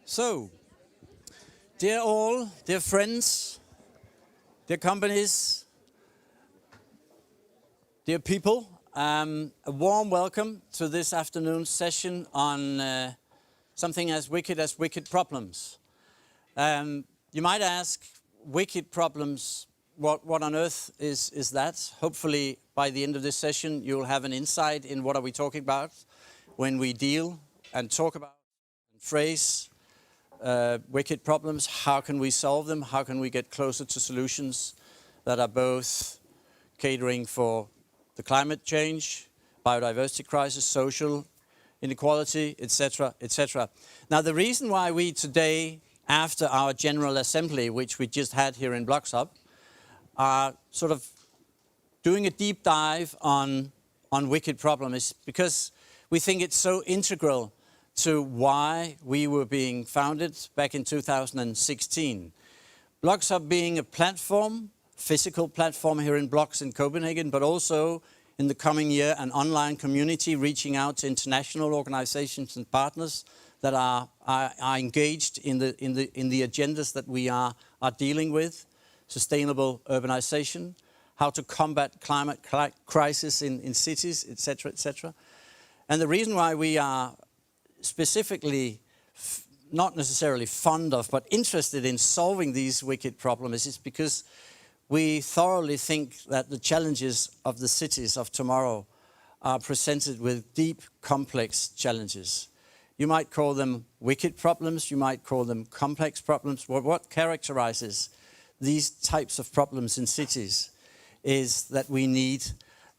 So, dear all, dear friends, dear companies, dear people, a warm welcome to this afternoon's session on something as wicked problems. You might ask, wicked problems, what on earth is that? Hopefully by the end of this session you'll have an insight in what are we talking about when we deal and talk about and phrase wicked problems. How can we solve them? How can we get closer to solutions that are both catering for the climate change, biodiversity crisis, social inequality, etc., etc. Now, the reason why we today, after our General Assembly, which we just had here in Bloxhub, are sort of doing a deep dive on wicked problem is because we think it's so integral to why we were being founded back in 2016. Bloxhub being a platform, physical platform here in Blox in Copenhagen, but also in the coming year an online community reaching out to international organizations and partners that are engaged in the agendas that we are dealing with, sustainable urbanization, how to combat climate crisis in cities, etc., etc. And the reason why we are specifically not necessarily fond of, but interested in solving these wicked problems is because we thoroughly think that the challenges of the cities of tomorrow are presented with deep, complex challenges. You might call them wicked problems, you might call them complex problems. What characterizes these types of problems in cities is that we need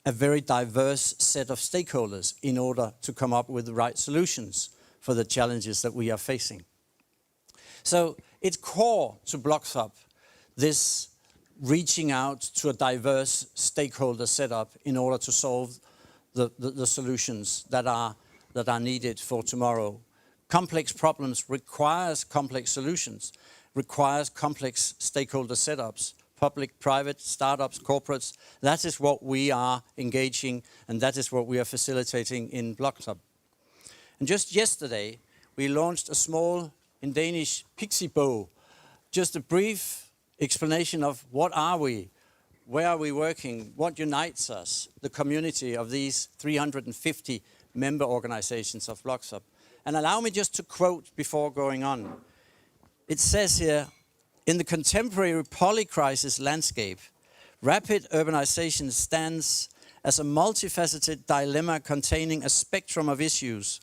a very diverse set of stakeholders in order to come up with the right solutions for the challenges that we are facing. So it's core to Bloxhub, this reaching out to a diverse stakeholder setup in order to solve the solutions that are needed for tomorrow. Complex problems requires complex solutions, requires complex stakeholder setups, public, private, startups, corporates. That is what we are engaging and that is what we are facilitating in Bloxhub. And just yesterday, we launched a small, in Danish, pixie-bow, just a brief explanation of what are we, where are we working, what unites us, the community of these 350 member organizations of Bloxhub. And allow me just to quote before going on. It says here, in the contemporary polycrisis landscape, rapid urbanization stands as a multifaceted dilemma containing a spectrum of issues,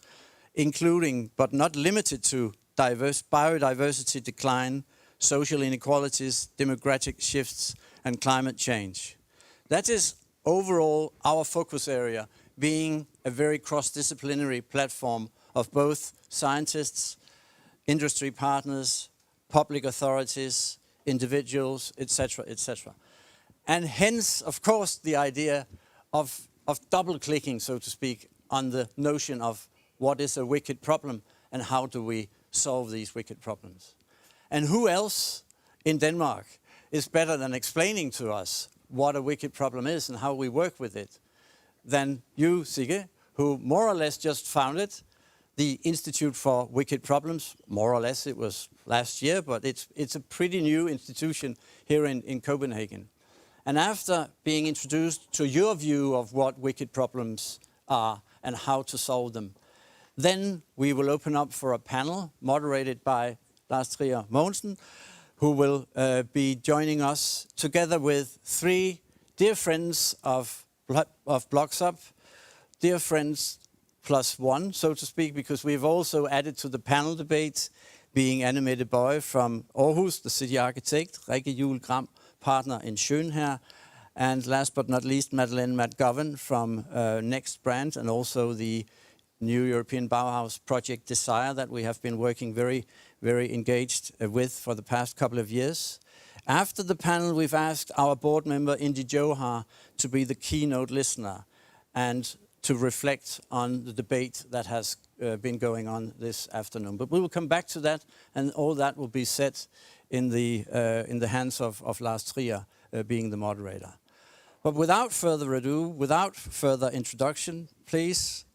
including, but not limited to, biodiversity decline, social inequalities, demographic shifts, and climate change. That is overall our focus area, being a very cross-disciplinary platform of both scientists, industry partners, public authorities, individuals, etc., etc. And hence, of course, the idea of double-clicking, so to speak, on the notion of what is a wicked problem and how do we solve these wicked problems. And who else in Denmark is better than explaining to us what a wicked problem is and how we work with it than you, Sigge, who more or less just founded the Institute for Wicked Problems. More or less it was last year, but it's a pretty new institution here in Copenhagen. And after being introduced to your view of what wicked problems are and how to solve them, then we will open up for a panel moderated by Lars Trier Mogensen, who will be joining us together with three dear friends of Bloxhub, dear friends plus one, so to speak, because we've also added to the panel debate being Mette Boye from Aarhus, the city architect, Rikke Juul Gram, partner in Schønherr, and last but not least, Madeleine McGowan from NXT Brand, and also the new European Bauhaus project Desire that we have been working very, very engaged with for the past couple of years. After the panel, we've asked our board member, INVI Johar, to be the keynote listener and to reflect on the debate that has been going on this afternoon. But we will come back to that, and all that will be set in the hands of Lars Trier being the moderator. But without further ado, without further introduction, please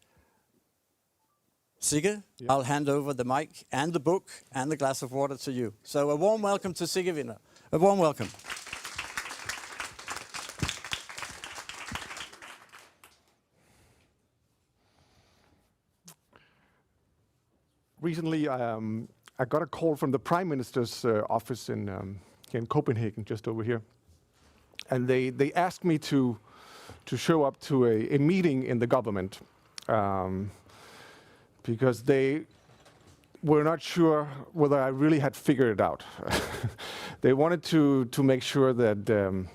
Sigge, I'll hand over the mic and the book and the glass of water to you. So a warm welcome to Sigge Winter. A warm welcome. Recently, I got a call from the Prime Minister's office in Copenhagen, just over here. And they asked me to show up to a meeting in the government because they were not sure whether I really had figured it out. They wanted to make sure that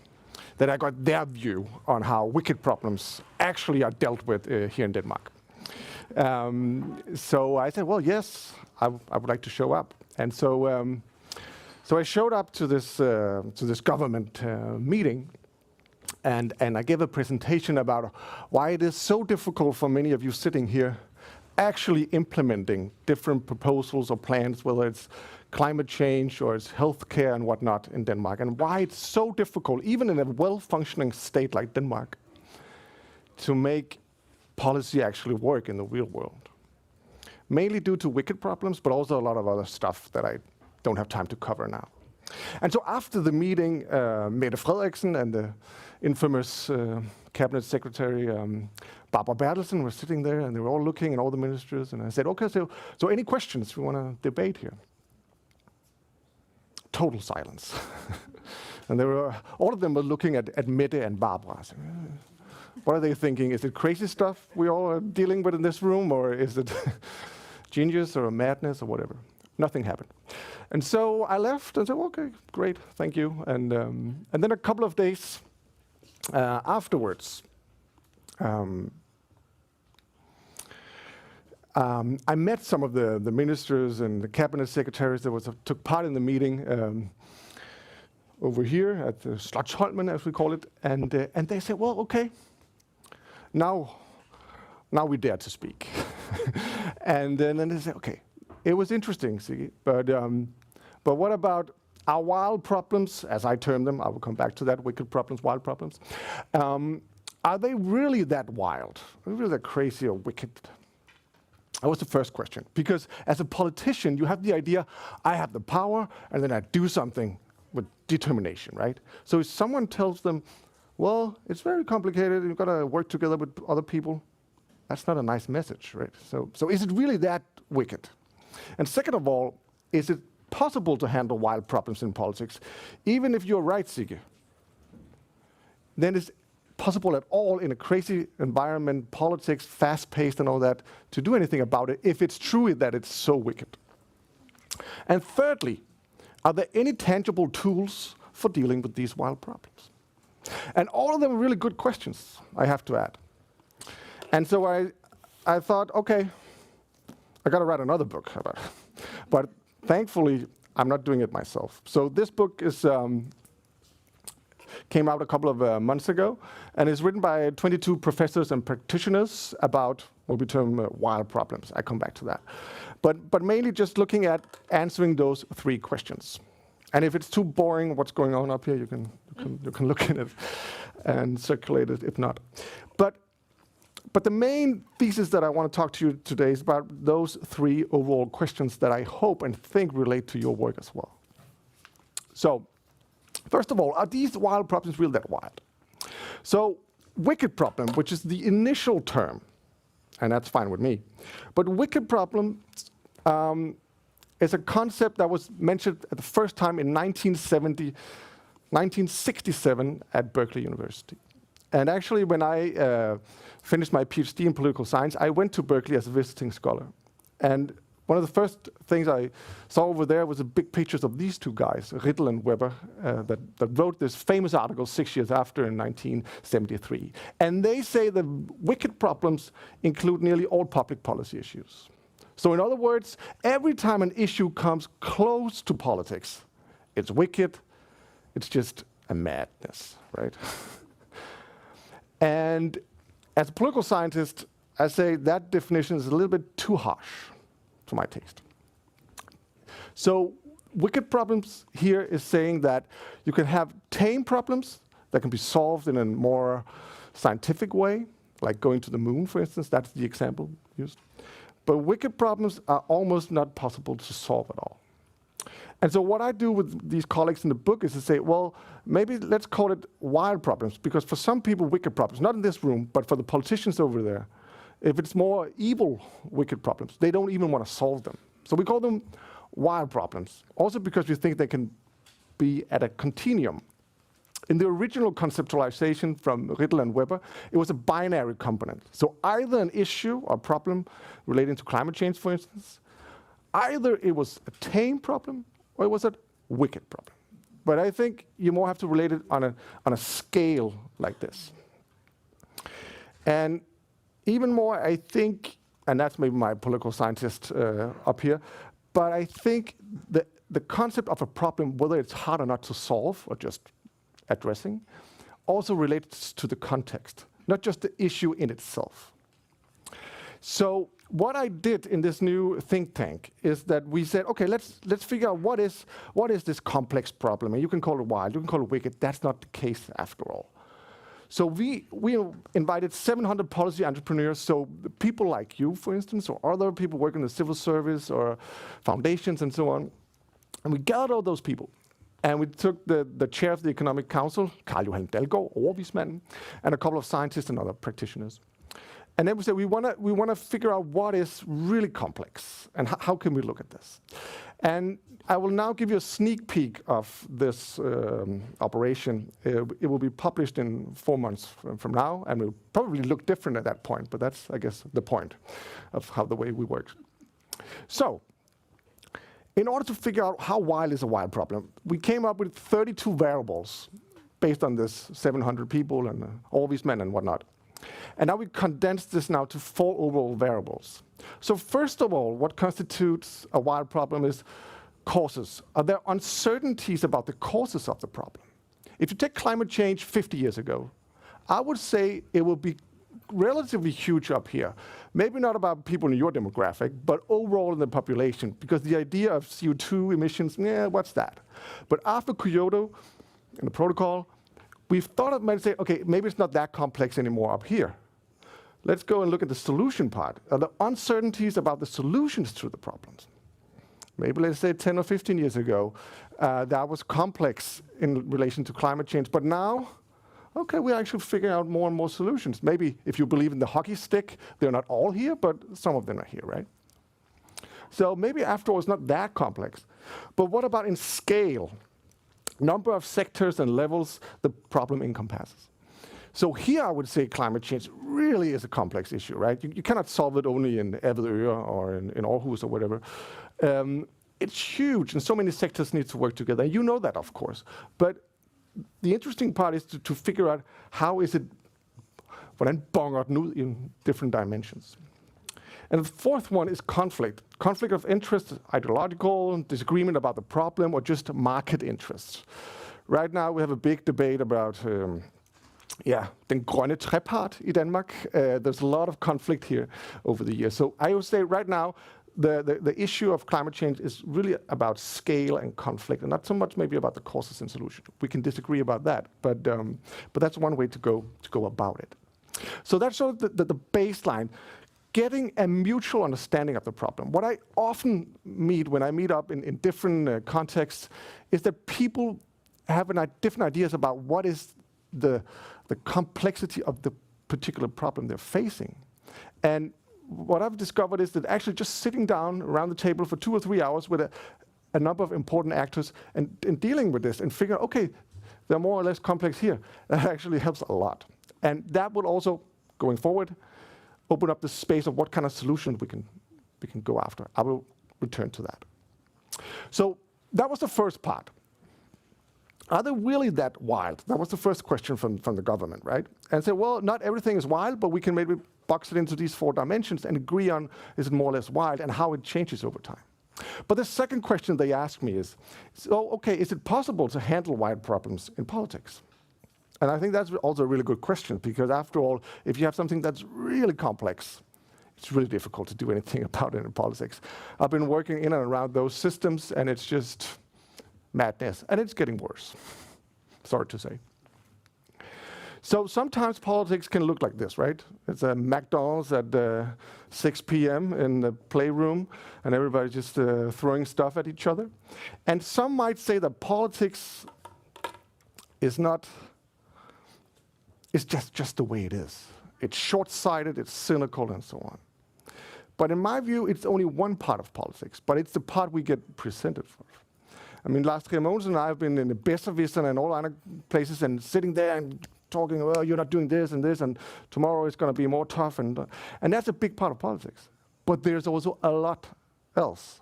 I got their view on how wicket problems actually are dealt with here in Denmark. So I said, well, yes, I would like to show up. And so I showed up to this government meeting, and I gave a presentation about why it is so difficult for many of you sitting here actually implementing different proposals or plans, whether it's climate change or it's healthcare and whatnot in Denmark, and why it's so difficult, even in a well-functioning state like Denmark, to make policy actually work in the real world. Mainly due to wicket problems, but also a lot of other stuff that I don't have time to cover now. And so after the meeting, Mette Frederiksen and the infamous cabinet secretary Barbara Bertelsen were sitting there, and they were all looking, and all the ministers, and I said, okay, so any questions we want to debate here? Total silence. And all of them were looking at Mette and Barbara. Said, what are they thinking? Is it crazy stuff we all are dealing with in this room, or is it genius or madness or whatever? Nothing happened. And so I left and said, okay, great, thank you. And then a couple of days afterwards, I met some of the ministers and the cabinet secretaries that took part in the meeting over here at the Slotsholmen, as we call it. And they said, well, okay, now we dare to speak. And then they said, okay, it was interesting, Sigge, but what about our wild problems, as I term them? I will come back to that, wicked problems, wild problems. Are they really that wild? Are they really that crazy or wicked? That was the first question. Because as a politician, you have the idea, I have the power, and then I do something with determination, right? So if someone tells them, well, it's very complicated, you've got to work together with other people, that's not a nice message, right? So is it really that wicked? And second of all, is it possible to handle wild problems in politics? Even if you're right, Sigge, then it's possible at all in a crazy environment, politics, fast-paced and all that, to do anything about it if it's true that it's so wicked. And thirdly, are there any tangible tools for dealing with these wild problems? And all of them are really good questions, I have to add. And so I thought, okay, I got to write another book about it. But thankfully, I'm not doing it myself. So this book came out a couple of months ago, and is written by 22 professors and practitioners about what we term wild problems. I come back to that. But mainly just looking at answering those three questions. And if it's too boring what's going on up here, you can look in it and circulate it if not. But the main thesis that I want to talk to you today is about those three overall questions that I hope and think relate to your work as well. So, first of all, are these wild problems really that wild? So, wicket problem, which is the initial term, and that's fine with me, but wicket problem is a concept that was mentioned at the first time in 1967 at Berkeley University. And actually, when I finished my PhD in political science, I went to Berkeley as a visiting scholar. And one of the first things I saw over there was the big pictures of these two guys, Rittel and Weber, that wrote this famous article 6 years after in 1973. And they say the wicket problems include nearly all public policy issues. So in other words, every time an issue comes close to politics, it's wicked, it's just a madness, right? And as a political scientist, I say that definition is a little bit too harsh to my taste. So wicked problems here is saying that you can have tame problems that can be solved in a more scientific way, like going to the moon, for instance. That's the example used. but wicked problems are almost not possible to solve at all. And so what I do with these colleagues in the book is to say, well, maybe let's call it wild problems, because for some people, wicked problems, not in this room, but for the politicians over there, if it's more evil wicked problems, they don't even want to solve them. So we call them wild problems, also because we think they can be at a continuum. In the original conceptualization from Riddle and Weber, it was a binary component. So either an issue or problem relating to climate change, for instance, either it was a tame problem or it was a wicked problem. But I think you more have to relate it on a scale like this. And even more, I think, and that's maybe my political scientist up here, but I think the concept of a problem, whether it's hard or not to solve or just addressing, also relates to the context, not just the issue in itself. So what I did in this new think tank is that we said, okay, let's figure out what is this complex problem. And you can call it wild, you can call it wicked. That's not the case after all. So we invited 700 policy entrepreneurs, so people like you, for instance, or other people working in the civil service or foundations and so on. And we gathered all those people. And we took the chair of the Economic Council, Carl Johan Dalgaard, overvismanden, and a couple of scientists and other practitioners. And then we said, we want to figure out what is really complex and how can we look at this. And I will now give you a sneak peek of this operation. It will be published in 4 months from now, and will probably look different at that point, but that's, I guess, the point of how the way we work. So, in order to figure out how wild is a wild problem, we came up with 32 variables based on this 700 people and all these men and whatnot. And now we condensed this now to 4 overall variables. So first of all, what constitutes a wild problem is causes. Are there uncertainties about the causes of the problem? If you take climate change 50 years ago, I would say it will be relatively huge up here. Maybe not about people in your demographic, but overall in the population, because the idea of CO2 emissions, what's that? But after Kyoto and the protocol, we've thought of maybe say, okay, maybe it's not that complex anymore up here. Let's go and look at the solution part. Are the uncertainties about the solutions to the problems? Maybe let's say 10 or 15 years ago, that was complex in relation to climate change, but now, okay, we're actually figuring out more and more solutions. Maybe if you believe in the hockey stick, they're not all here, but some of them are here, right? So maybe after all, it's not that complex. But what about in scale? Number of sectors and levels the problem encompasses. So here I would say climate change really is a complex issue, right? You cannot solve it only in Avedøre or in Aarhus or whatever. It's huge, and so many sectors need to work together. And you know that, of course. But the interesting part is to figure out how is it, hvordan bonger den ud in different dimensions. And the fourth one is conflict. Conflict of interest, ideological, disagreement about the problem, or just market interests. Right now we have a big debate about den grønne trepart i Denmark. There's a lot of conflict here over the years. So I would say right now, the issue of climate change is really about scale and conflict, and not so much maybe about the causes and solutions. We can disagree about that, but that's one way to go about it. So that's sort of the baseline. Getting a mutual understanding of the problem. What I often meet when I meet up in different contexts is that people have different ideas about what is the complexity of the particular problem they're facing. And what I've discovered is that actually just sitting down around the table for 2 or 3 hours with a number of important actors and dealing with this and figure, okay, they're more or less complex here, that actually helps a lot. And that will also, going forward, open up the space of what kind of solution we can go after. I will return to that. So that was the first part. Are they really that wild? That was the first question from the government, right? And say, well, not everything is wild, but we can maybe box it into these 4 dimensions and agree on is it more or less wild and how it changes over time. But the second question they asked me is, so, okay, is it possible to handle wild problems in politics? And I think that's also a really good question, because after all, if you have something that's really complex, it's really difficult to do anything about it in politics. I've been working in and around those systems, and it's just madness, and it's getting worse, sorry to say. So sometimes politics can look like this, right? It's a McDonald's at 6 p.m. in the playroom, and everybody's just throwing stuff at each other. And some might say that politics is not, it's just the way it is. It's short-sighted, it's cynical, and so on. But in my view, it's only one part of politics, but it's the part we get presented for. I mean, Lars Trier Mogensen and I have been in the Besserwisser and all other places and sitting there and talking, well, you're not doing this, and tomorrow it's going to be more tough. And that's a big part of politics. But there's also a lot else.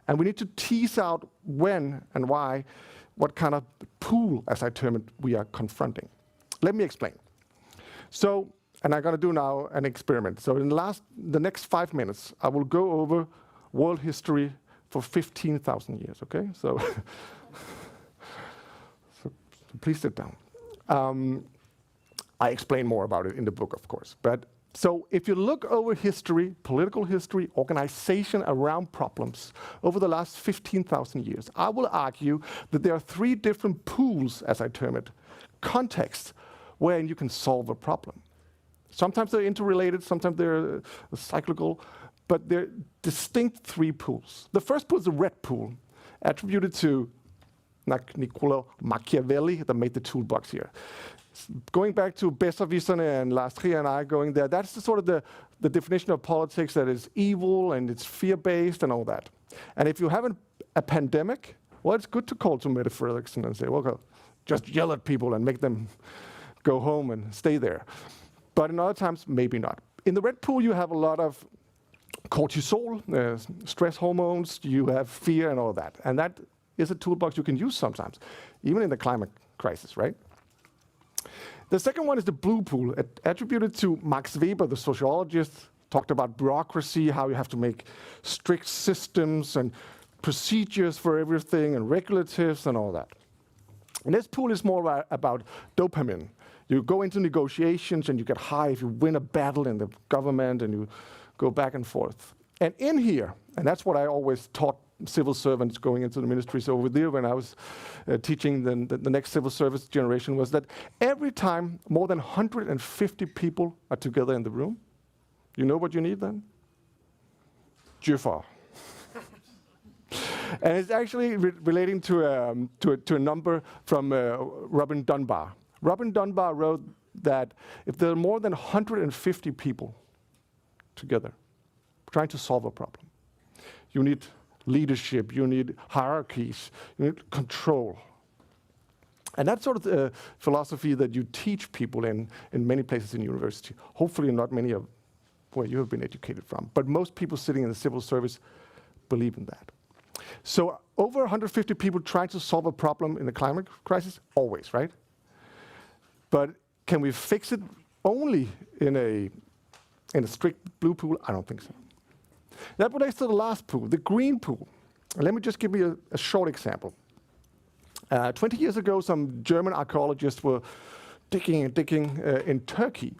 And we need to tease out when and why, what kind of pool, as I term it, we are confronting. Let me explain. So, and I'm going to do now an experiment. So in the next 5 minutes, I will go over world history for 15,000 years, okay? So, so please sit down. I explain more about it in the book, of course. But so if you look over history, political history, organization around problems over the last 15,000 years, I will argue that there are 3 different pools, as I term it, contexts wherein you can solve a problem. Sometimes they're interrelated, sometimes they're cyclical, but they're distinct 3 pools. The first pool is the red pool, attributed to Niccolo Machiavelli that made the toolbox here. Going back to Besserwisser and Lars Trier and I going there, that's the definition of politics that is evil and it's fear-based and all that. And if you have a pandemic, well, it's good to call to Mette Frederiksen and say, well, just yell at people and make them go home and stay there. But in other times, maybe not. In the red pool, you have a lot of cortisol, stress hormones, you have fear and all that. And that is a toolbox you can use sometimes, even in the climate crisis, right? The second one is the blue pool, attributed to Max Weber, the sociologist, talked about bureaucracy, how you have to make strict systems and procedures for everything and regulatives and all that. And this pool is more about dopamine. You go into negotiations and you get high if you win a battle in the government and you go back and forth. And in here, and that's what I always taught civil servants going into the ministries over there when I was teaching the next civil service generation, was that every time more than 150 people are together in the room, you know what you need then? Djøf. And it's actually relating to a number from Robin Dunbar. Robin Dunbar wrote that if there are more than 150 people together trying to solve a problem, you need leadership, you need hierarchies, you need control. And that's sort of the philosophy that you teach people in many places in university. Hopefully not many of where you have been educated from, but most people sitting in the civil service believe in that. So over 150 people trying to solve a problem in the climate crisis, always, right? But can we fix it only in a strict blue pool? I don't think so. That relates to the last pool, the green pool. And let me just give you a short example. 20 years ago, some German archaeologists were digging in Turkey,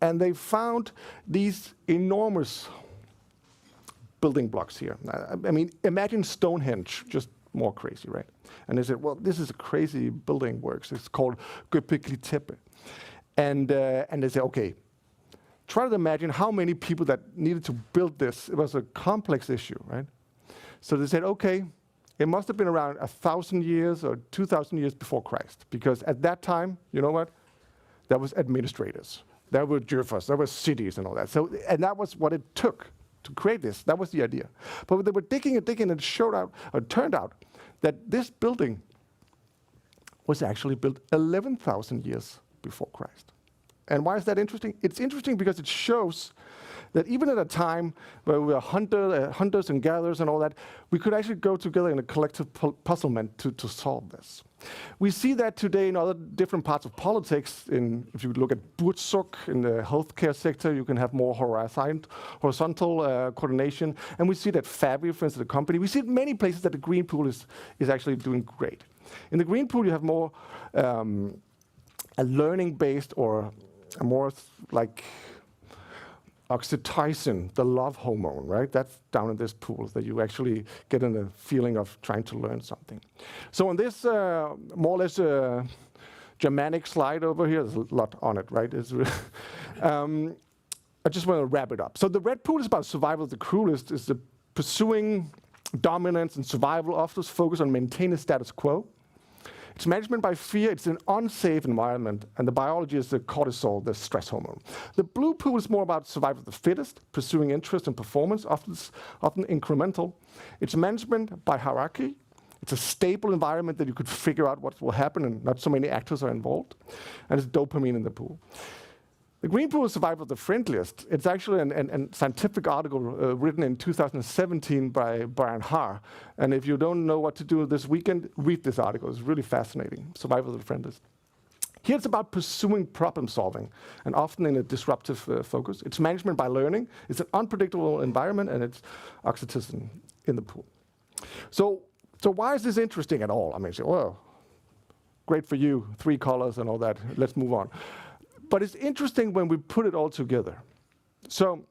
and they found these enormous building blocks here. I mean, imagine Stonehenge, just more crazy, right? And they said, well, this is a crazy building works. It's called Göbekli Tepe. And they said, okay, try to imagine how many people that needed to build this. It was a complex issue, right? So they said, okay, it must have been around 1,000 years or 2,000 years before Christ, because at that time, you know what? There was administrators, there were Djøfers, there were cities and all that. So, and that was what it took to create this. That was the idea. But when they were digging and digging, it turned out that this building was actually built 11,000 years before Christ. And why is that interesting? It's interesting because it shows that even at a time where we were hunters and gatherers and all that, we could actually go together in a collective puzzlement to solve this. We see that today in other different parts of politics. If you look at Buurtzorg in the healthcare sector, you can have more horizontal coordination. And we see that Fabi, for instance, the company, we see in many places that the green pool is actually doing great. In the green pool, you have more a learning-based or a more like oxytocin, the love hormone, right? That's down in this pool that you actually get in a feeling of trying to learn something. So on this more or less Germanic slide over here. There's a lot on it, right? I just want to wrap it up. So the red pool is about survival of the cruelest, is the pursuing dominance and survival, often focus on maintaining status quo. It's management by fear. It's an unsafe environment, and the biology is the cortisol, the stress hormone. The blue pool is more about survival of the fittest, pursuing interest and performance, often incremental. It's management by hierarchy. It's a stable environment that you could figure out what will happen, and not so many actors are involved. And it's dopamine in the pool. The green pool is survival of the friendliest. It's actually a scientific article written in 2017 by Brian Haar. And if you don't know what to do this weekend, read this article. It's really fascinating. Survival of the friendliest. Here it's about pursuing problem solving, and often in a disruptive focus. It's management by learning. It's an unpredictable environment, and it's oxytocin in the pool. So why is this interesting at all? I mean, say, well, great for you, 3 colors and all that. Let's move on. But it's interesting when we put it all together. So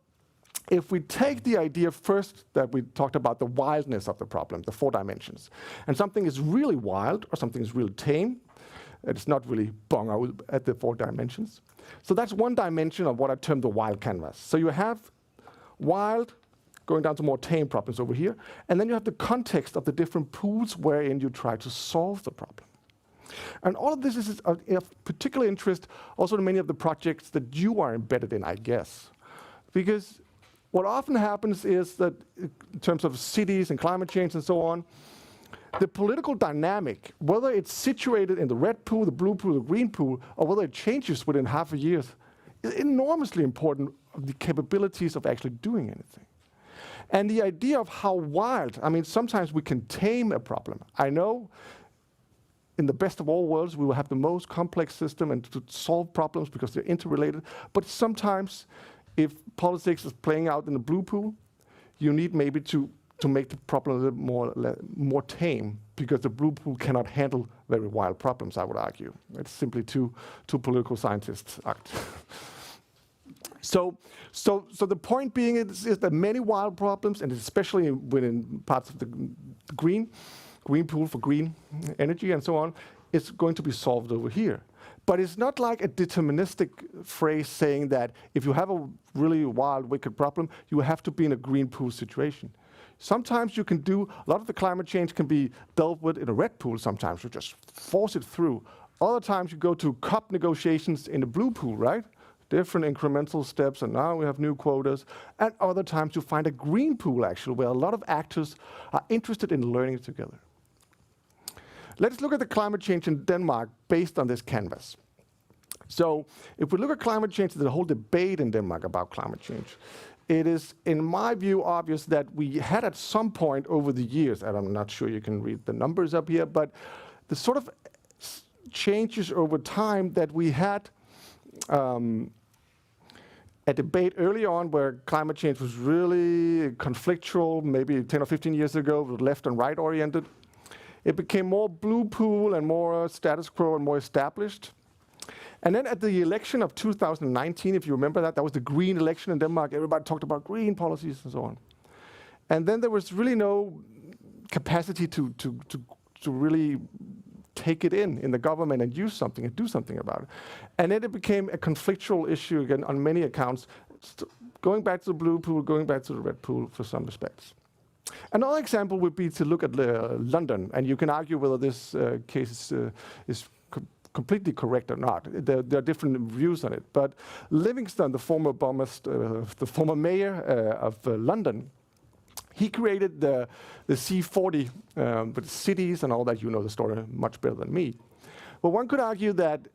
if we take the idea first that we talked about the wildness of the problem, the 4 dimensions, and something is really wild or something is really tame, it's not really bung out at the 4 dimensions. So that's one dimension of what I term the wild canvas. So you have wild going down to more tame problems over here, and then you have the context of the different pools wherein you try to solve the problem. And all of this is of particular interest also to many of the projects that you are embedded in, I guess. Because what often happens is that in terms of cities and climate change and so on, the political dynamic, whether it's situated in the red pool, the blue pool, the green pool, or whether it changes within half a year, is enormously important of the capabilities of actually doing anything. And the idea of how wild, I mean, sometimes we can tame a problem. I know in the best of all worlds, we will have the most complex system and to solve problems because they're interrelated. But sometimes, if politics is playing out in the blue pool, you need maybe to make the problem a little more tame, because the blue pool cannot handle very wild problems, I would argue. It's simply too political scientists act. So the point being is that many wild problems, and especially within parts of the green pool for green energy and so on, is going to be solved over here. But it's not like a deterministic phrase saying that if you have a really wild, wicked problem, you have to be in a green pool situation. Sometimes you can do, a lot of the climate change can be dealt with in a red pool sometimes, you just force it through. Other times you go to COP negotiations in the blue pool, right? Different incremental steps, and now we have new quotas. And other times you find a green pool, actually, where a lot of actors are interested in learning together. Let's look at the climate change in Denmark based on this canvas. So if we look at climate change, there's a whole debate in Denmark about climate change. It is, in my view, obvious that we had at some point over the years, and I'm not sure you can read the numbers up here, but the sort of changes over time that we had a debate early on where climate change was really conflictual, maybe 10 or 15 years ago, with left and right oriented. It became more blue pool and more status quo and more established. And then at the election of 2019, if you remember that was the green election in Denmark. Everybody talked about green policies and so on. And then there was really no capacity to really take it in the government and use something and do something about it. And then it became a conflictual issue again on many accounts, going back to the blue pool, going back to the red pool for some respects. Another example would be to look at London, and you can argue whether this case is completely correct or not. There are different views on it. But Livingston, the former mayor of London, he created the C40 with cities and all that. You know the story much better than me. But one could argue that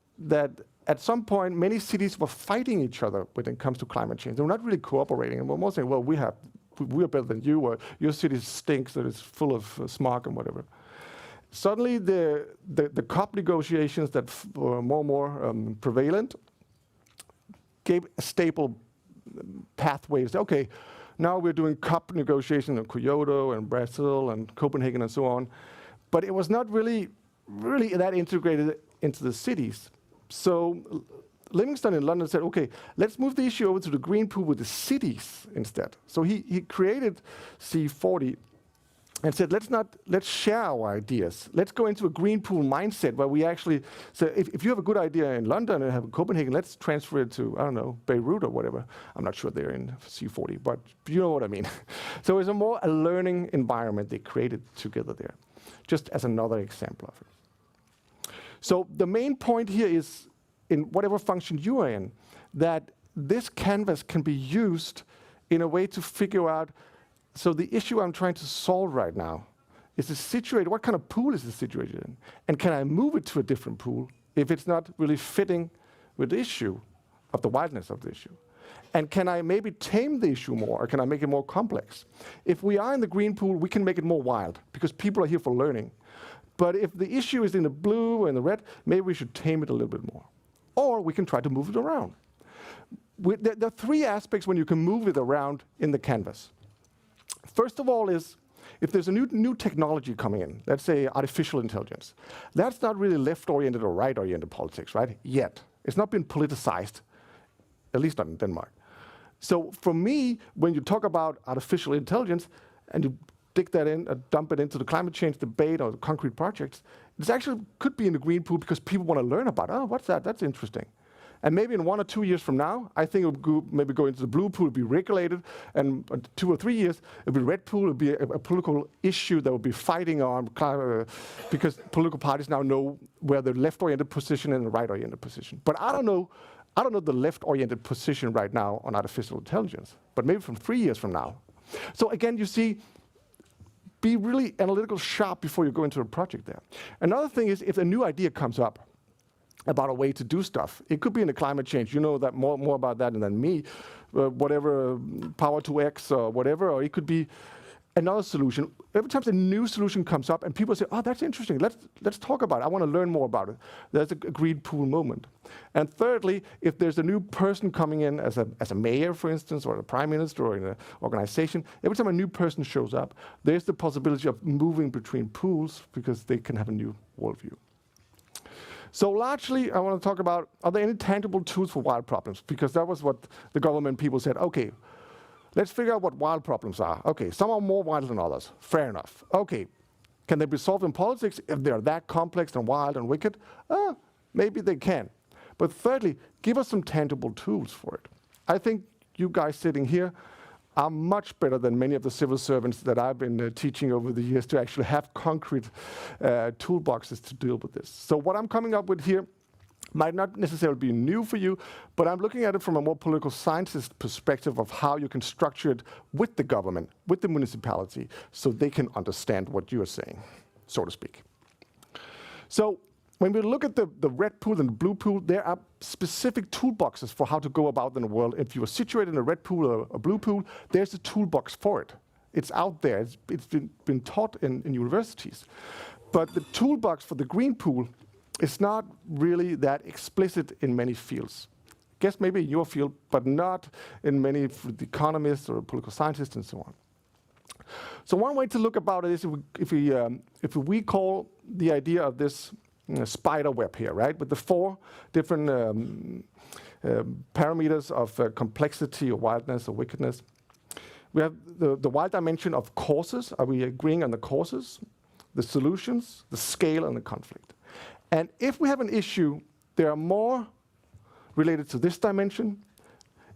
at some point many cities were fighting each other when it comes to climate change. They were not really cooperating, and we're more saying, well, we are better than you, or your city stinks, that it's full of smog and whatever. Suddenly, the COP negotiations that were more and more prevalent gave a stable pathway. Okay, now we're doing COP negotiations in Kyoto and Brazil and Copenhagen and so on, but it was not really that integrated into the cities. So Livingston in London said, okay, let's move the issue over to the green pool with the cities instead. So he created C40 and said, let's share our ideas. Let's go into a green pool mindset where we actually, so if you have a good idea in London and have in Copenhagen, let's transfer it to, I don't know, Beirut or whatever. I'm not sure they're in C40, but you know what I mean. So it's a learning environment they created together there, just as another example of it. So the main point here is, in whatever function you are in, that this canvas can be used in a way to figure out, so the issue I'm trying to solve right now is what kind of pool is it situated in? And can I move it to a different pool if it's not really fitting with the issue of the wildness of the issue? And can I maybe tame the issue more, or can I make it more complex? If we are in the green pool, we can make it more wild, because people are here for learning. But if the issue is in the blue or in the red, maybe we should tame it a little bit more. Or we can try to move it around. There are three aspects when you can move it around in the canvas. First of all is, if there's a new technology coming in, let's say artificial intelligence, that's not really left-oriented or right-oriented politics, right? Yet. It's not been politicized, at least not in Denmark. So for me, when you talk about artificial intelligence, and you dig that in, dump it into the climate change debate or the concrete projects, it actually could be in the green pool because people want to learn about, what's that? That's interesting. And maybe in 1 or 2 years from now, I think it would maybe go into the blue pool, be regulated, and 2 or 3 years, it would be red pool, it would be a political issue that would be fighting on, because political parties now know where the left-oriented position and the right-oriented position. But I don't know the left-oriented position right now on artificial intelligence, but maybe from 3 years from now. So again, you see, be really analytical sharp before you go into a project there. Another thing is, if a new idea comes up about a way to do stuff, it could be in the climate change, you know that more about that than me, whatever, power to X or whatever, or it could be another solution. Every time a new solution comes up and people say, that's interesting, let's talk about it, I want to learn more about it. There's a green pool moment. And thirdly, if there's a new person coming in as a mayor, for instance, or a prime minister, or in an organization, every time a new person shows up, there's the possibility of moving between pools because they can have a new worldview. So largely, I want to talk about, are there any tangible tools for wild problems? Because that was what the government people said, okay, let's figure out what wild problems are. Okay, some are more wild than others. Fair enough. Okay, can they be solved in politics if they're that complex and wild and wicked? Maybe they can. But thirdly, give us some tangible tools for it. I think you guys sitting here are much better than many of the civil servants that I've been teaching over the years to actually have concrete toolboxes to deal with this. So what I'm coming up with here might not necessarily be new for you, but I'm looking at it from a more political scientist perspective of how you can structure it with the government, with the municipality, so they can understand what you are saying, so to speak. So when we look at the red pool and the blue pool, there are specific toolboxes for how to go about in the world. If you are situated in a red pool or a blue pool, there's a toolbox for it. It's out there. It's been taught in universities. But the toolbox for the green pool is not really that explicit in many fields. I guess maybe in your field, but not in many economists or political scientists and so on. So one way to look about it is if we call the idea of this spider web here, right, with the 4 different parameters of complexity or wildness or wickedness. We have the wild dimension of causes. Are we agreeing on the causes, the solutions, the scale, and the conflict? And if we have an issue, there are more related to this dimension.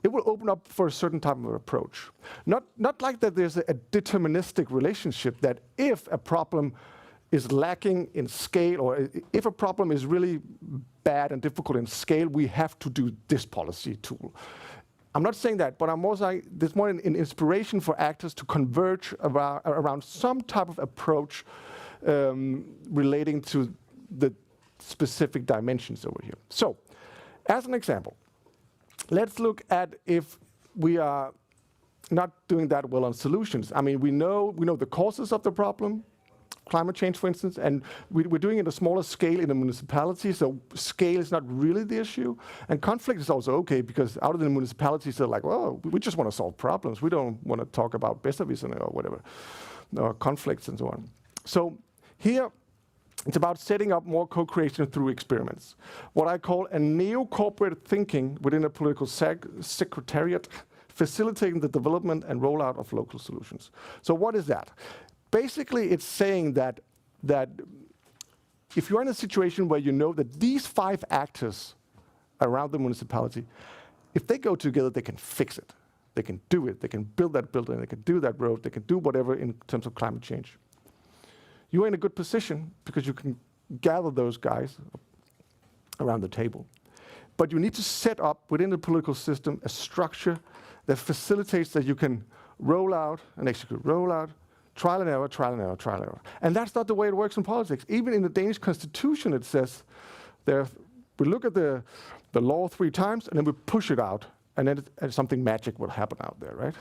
It will open up for a certain type of approach. Not like that there's a deterministic relationship that if a problem is lacking in scale, or if a problem is really bad and difficult in scale, we have to do this policy tool. I'm not saying that, but I'm more saying there's more an inspiration for actors to converge around some type of approach relating to the specific dimensions over here. So, as an example, let's look at if we are not doing that well on solutions. I mean, we know the causes of the problem, climate change, for instance, and we're doing it at a smaller scale in a municipality, so scale is not really the issue. And conflict is also okay, because out of the municipalities, they're like, well, we just want to solve problems. We don't want to talk about besserwisser or whatever, or conflicts and so on. So here, it's about setting up more co-creation through experiments. What I call a neo-corporate thinking within a political secretariat, facilitating the development and rollout of local solutions. So what is that? basically it's saying that if you're in a situation where you know that these 5 actors around the municipality, if they go together, they can fix it. They can do it. They can build that building. They can do that road. They can do whatever in terms of climate change. You're in a good position because you can gather those guys around the table. But you need to set up within the political system a structure that facilitates that you can roll out and execute, roll out, trial and error, trial and error, trial and error. And that's not the way it works in politics. Even in the Danish constitution, it says we look at the law 3 times and then we push it out, and then something magic will happen out there, right?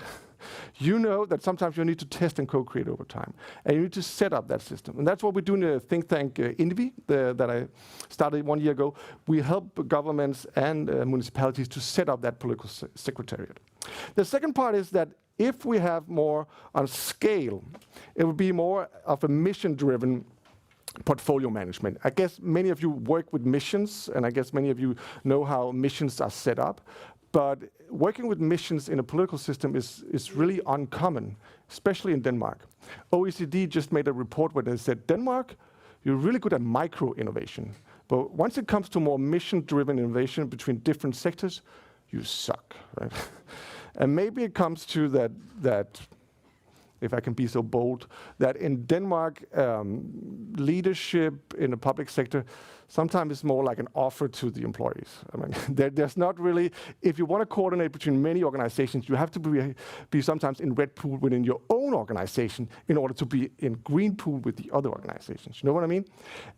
You know that sometimes you need to test and co-create over time, and you need to set up that system. And that's what we do in the think tank INVI that I started 1 year ago. We help governments and municipalities to set up that political secretariat. The second part is that if we have more on scale, it would be more of a mission-driven portfolio management. I guess many of you work with missions, and I guess many of you know how missions are set up. But working with missions in a political system is really uncommon, especially in Denmark. OECD just made a report where they said, Denmark, you're really good at micro-innovation. But once it comes to more mission-driven innovation between different sectors, you suck, right? And maybe it comes to that, if I can be so bold, that in Denmark, leadership in the public sector sometimes is more like an offer to the employees. I mean, there's not really, if you want to coordinate between many organizations, you have to be sometimes in red pool within your own organization in order to be in green pool with the other organizations. You know what I mean?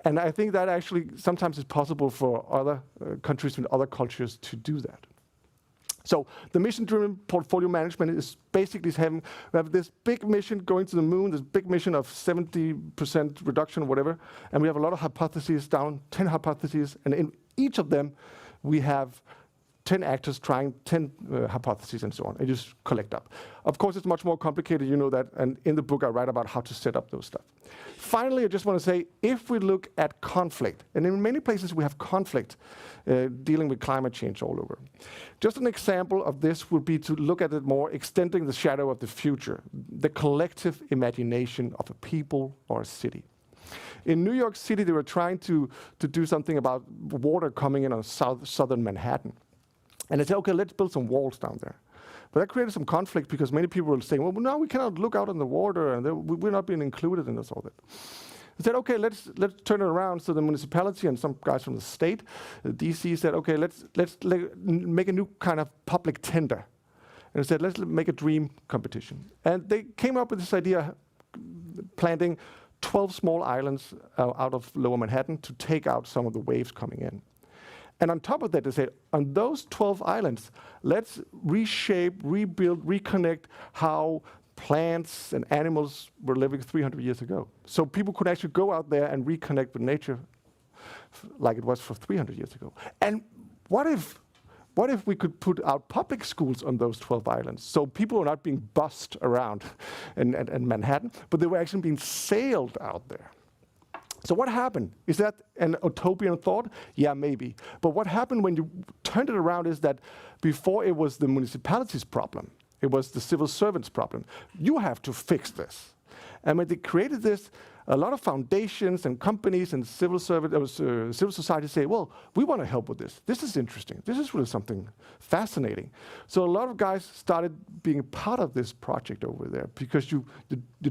And I think that actually sometimes is possible for other countries with other cultures to do that. So the mission-driven portfolio management is basically we have this big mission going to the moon, this big mission of 70% reduction or whatever, and we have a lot of hypotheses down, 10 hypotheses, and in each of them we have 10 actors trying 10 hypotheses and so on, and just collect up. Of course, it's much more complicated, you know that, and in the book I write about how to set up those stuff. Finally, I just want to say, if we look at conflict, and in many places we have conflict dealing with climate change all over. Just an example of this would be to look at it more, extending the shadow of the future, the collective imagination of a people or a city. In New York City, they were trying to do something about water coming in on southern Manhattan. And they said, okay, let's build some walls down there. But that created some conflict because many people were saying, well, now we cannot look out on the water, and we're not being included in this all that. They said, okay, let's turn it around. So the municipality and some guys from the state, DC, said, okay, let's make a new kind of public tender. And they said, let's make a dream competition. And they came up with this idea, planting 12 small islands out of Lower Manhattan to take out some of the waves coming in. And on top of that, they said, on those 12 islands, let's reshape, rebuild, reconnect how plants and animals were living 300 years ago. So people could actually go out there and reconnect with nature like it was for 300 years ago. And what if we could put out public schools on those 12 islands? So people were not being bussed around in Manhattan, but they were actually being sailed out there. So what happened? Is that an utopian thought? Yeah, maybe. But what happened when you turned it around is that before it was the municipality's problem, it was the civil servants' problem. You have to fix this. And when they created this, a lot of foundations and companies and civil society say, well, we want to help with this. This is interesting. This is really something fascinating. So a lot of guys started being part of this project over there because you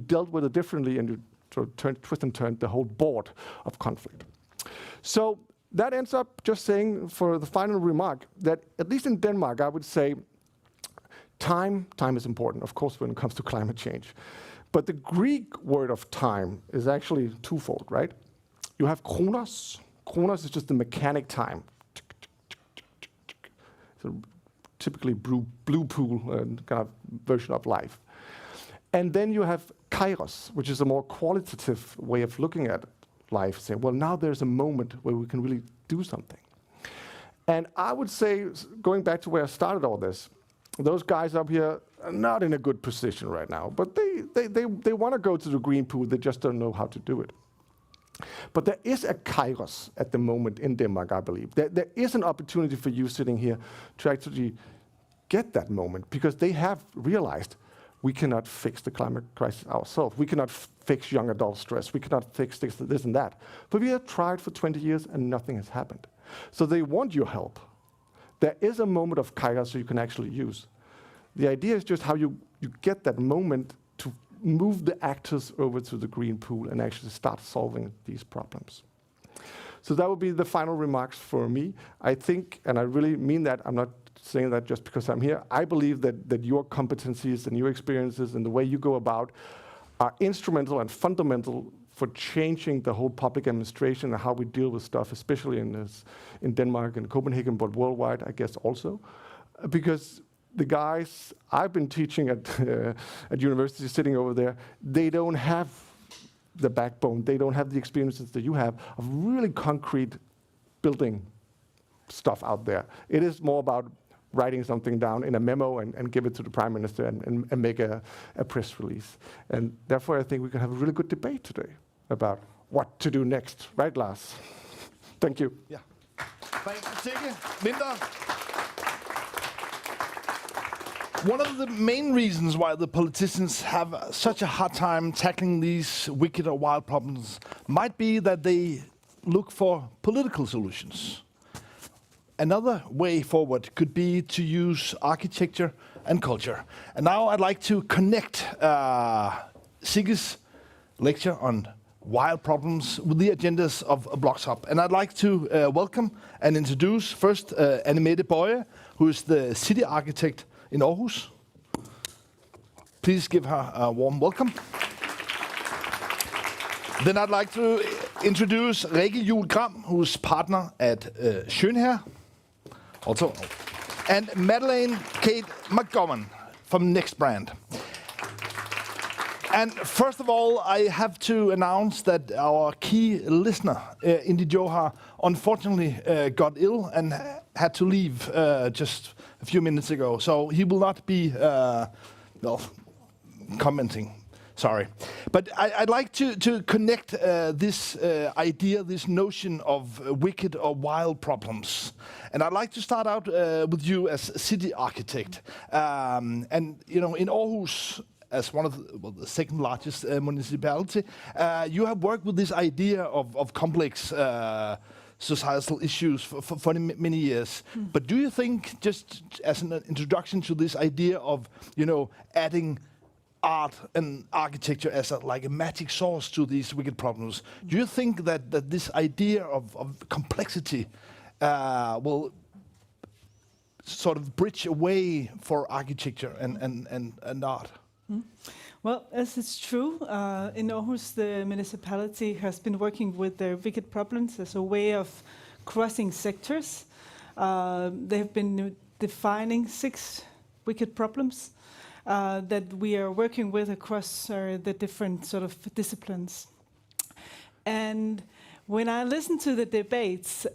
dealt with it differently and you sort of twist and turn the whole board of conflict. So that ends up just saying, for the final remark, that at least in Denmark, I would say time is important, of course, when it comes to climate change. But the Greek word of time is actually twofold, right? You have chronos. Chronos is just the mechanic time. So typically blue pool kind of version of life. And then you have kairos, which is a more qualitative way of looking at life, saying, well, now there's a moment where we can really do something. And I would say, going back to where I started all this, those guys up here are not in a good position right now, but they want to go to the green pool, they just don't know how to do it. But there is a kairos at the moment in Denmark, I believe. There is an opportunity for you sitting here to actually get that moment, because they have realized we cannot fix the climate crisis ourselves. We cannot fix young adult stress. We cannot fix this and that. But we have tried for 20 years and nothing has happened. So they want your help. There is a moment of kairos you can actually use. The idea is just how you get that moment to move the actors over to the green pool and actually start solving these problems. So that would be the final remarks for me. I think, and I really mean that, I'm not saying that just because I'm here, I believe that your competencies and your experiences and the way you go about are instrumental and fundamental for changing the whole public administration and how we deal with stuff, especially in Denmark and Copenhagen, but worldwide, I guess also. Because the guys I've been teaching at university sitting over there, they don't have the backbone, they don't have the experiences that you have of really concrete building stuff out there. It is more about writing something down in a memo and give it to the Prime Minister and make a press release. And therefore I think we can have a really good debate today about what to do next. Right, Lars? Thank you. Yeah. Thank you, Sigge Winther. One of the main reasons why the politicians have such a hard time tackling these wicked or wild problems might be that they look for political solutions. Another way forward could be to use architecture and culture. And now I'd like to connect Sigge's lecture on wild problems with the agendas of Blocks Hub. And I'd like to welcome and introduce first Mette Boye, who is the city architect in Aarhus. Please give her a warm welcome. Then I'd like to introduce Rikke Juul Gram, who's partner at Schønherr, also, and Madeleine Kate McGowan from NXT Brand. And first of all, I have to announce that our key listener, INVI Schønherr, unfortunately got ill and had to leave just a few minutes ago. So he will not be commenting. Sorry. But I'd like to connect this idea, this notion of wicked or wild problems. And I'd like to start out with you as city architect. And, you know, in Aarhus, as one of the second largest municipality, you have worked with this idea of complex societal issues for many years. But do you think, just as an introduction to this idea of, you know, adding art and architecture as like a magic source to these wicked problems, do you think that this idea of complexity will sort of bridge a way for architecture and art? Well, as it's true, in Aarhus, the municipality has been working with their wicked problems as a way of crossing sectors. They have been defining 6 wicked problems that we are working with across the different sort of disciplines. And when I listen to the debates,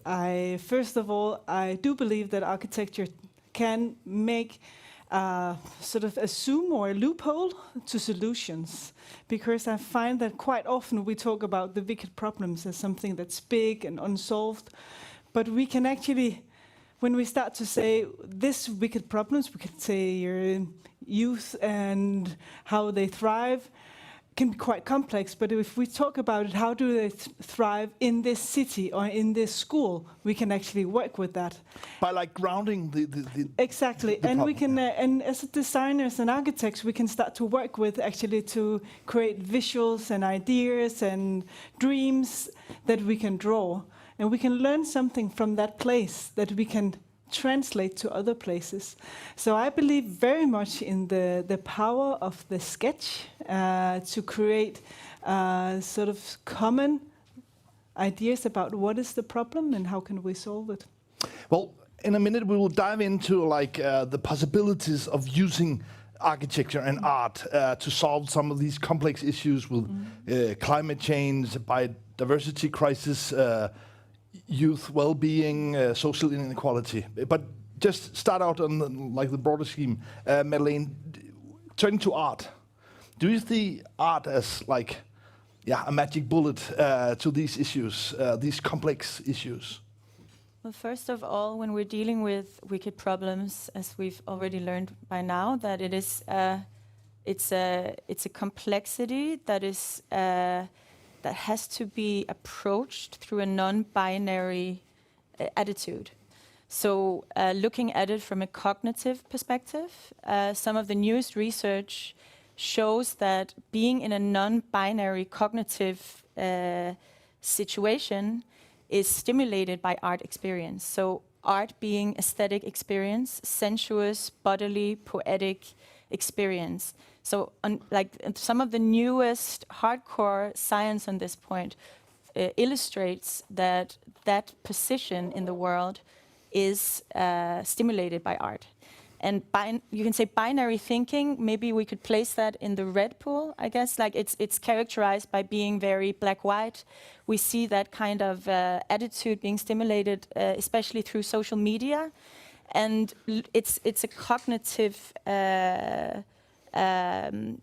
first of all, I do believe that architecture can make sort of assume or a loophole to solutions, because I find that quite often we talk about the wicked problems as something that's big and unsolved, but we can actually, when we start to say this wicked problems, we could say your youth and how they thrive can be quite complex, but if we talk about it, how do they thrive in this city or in this school, we can actually work with that. By like grounding the exactly, the and problem. we can, and as designers and architects, we can start to work with actually to create visuals and ideas and dreams that we can draw, and we can learn something from that place that we can translate to other places. So I believe very much in the power of the sketch to create sort of common ideas about what is the problem and how can we solve it. Well, in a minute we will dive into like the possibilities of using architecture and art to solve some of these complex issues with climate change, biodiversity crisis, youth well-being, social inequality. But just start out on the broader scheme. Madeleine, turning to art, do you see art as like, a magic bullet to these issues, these complex issues? Well, first of all, when we're dealing with wicked problems, as we've already learned by now, that it is it's a complexity that is that has to be approached through a non-binary attitude. So looking at it from a cognitive perspective, some of the newest research shows that being in a non-binary cognitive situation is stimulated by art experience. So art being aesthetic experience, sensuous, bodily, poetic experience. So some of the newest hardcore science on this point illustrates that position in the world is stimulated by art. And you can say binary thinking, maybe we could place that in the red pool, I guess. Like it's characterized by being very black-white. We see that kind of attitude being stimulated, especially through social media. And it's a cognitive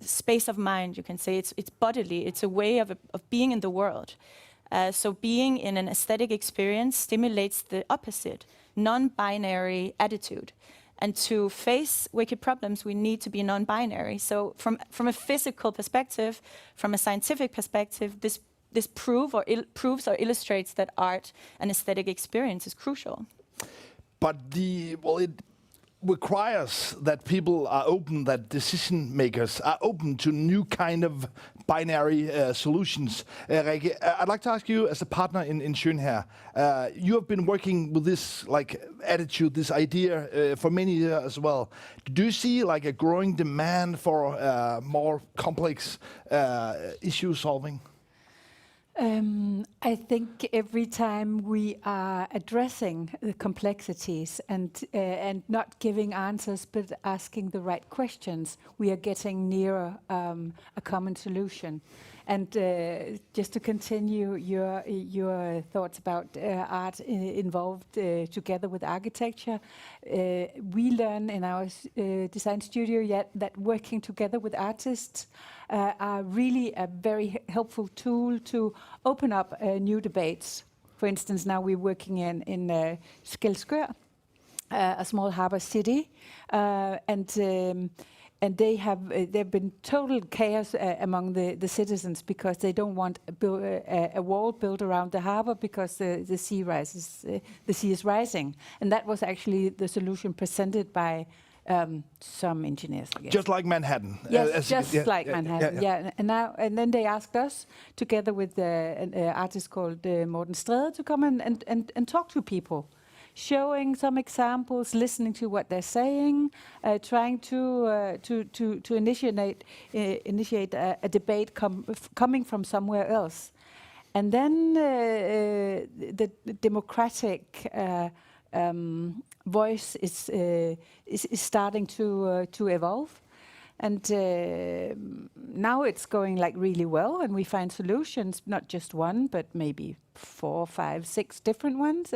space of mind, you can say. It's bodily. It's a way of being in the world. So being in an aesthetic experience stimulates the opposite, non-binary attitude. And to face wicked problems, we need to be non-binary. So from a physical perspective, from a scientific perspective, this proves or illustrates that art and aesthetic experience is crucial. But it requires that people are open, that decision makers are open to new kind of binary solutions. Rikke, I'd like to ask you, as a partner in Schønherr, you have been working with this attitude, this idea for many years as well. Do you see a growing demand for more complex issue solving? I think every time we are addressing the complexities and not giving answers but asking the right questions, we are getting nearer a common solution. And just to continue your thoughts about art involved together with architecture, we learn in our design studio that working together with artists are really a very helpful tool to open up new debates. For instance, now we're working in Schønherr, a small harbor city, and they've been total chaos among the citizens because they don't want a wall built around the harbor because the sea is rising, and that was actually the solution presented by some engineers, I guess. Just like Manhattan. Yes, like Manhattan. Yeah. And then they asked us, together with an artist called Morten Strede, to come and talk to people, showing some examples, listening to what they're saying, trying to initiate a debate coming from somewhere else, and then the democratic voice is starting to evolve, and now it's going really well, and we find solutions, not just one, but maybe 4, 5, 6 different ones,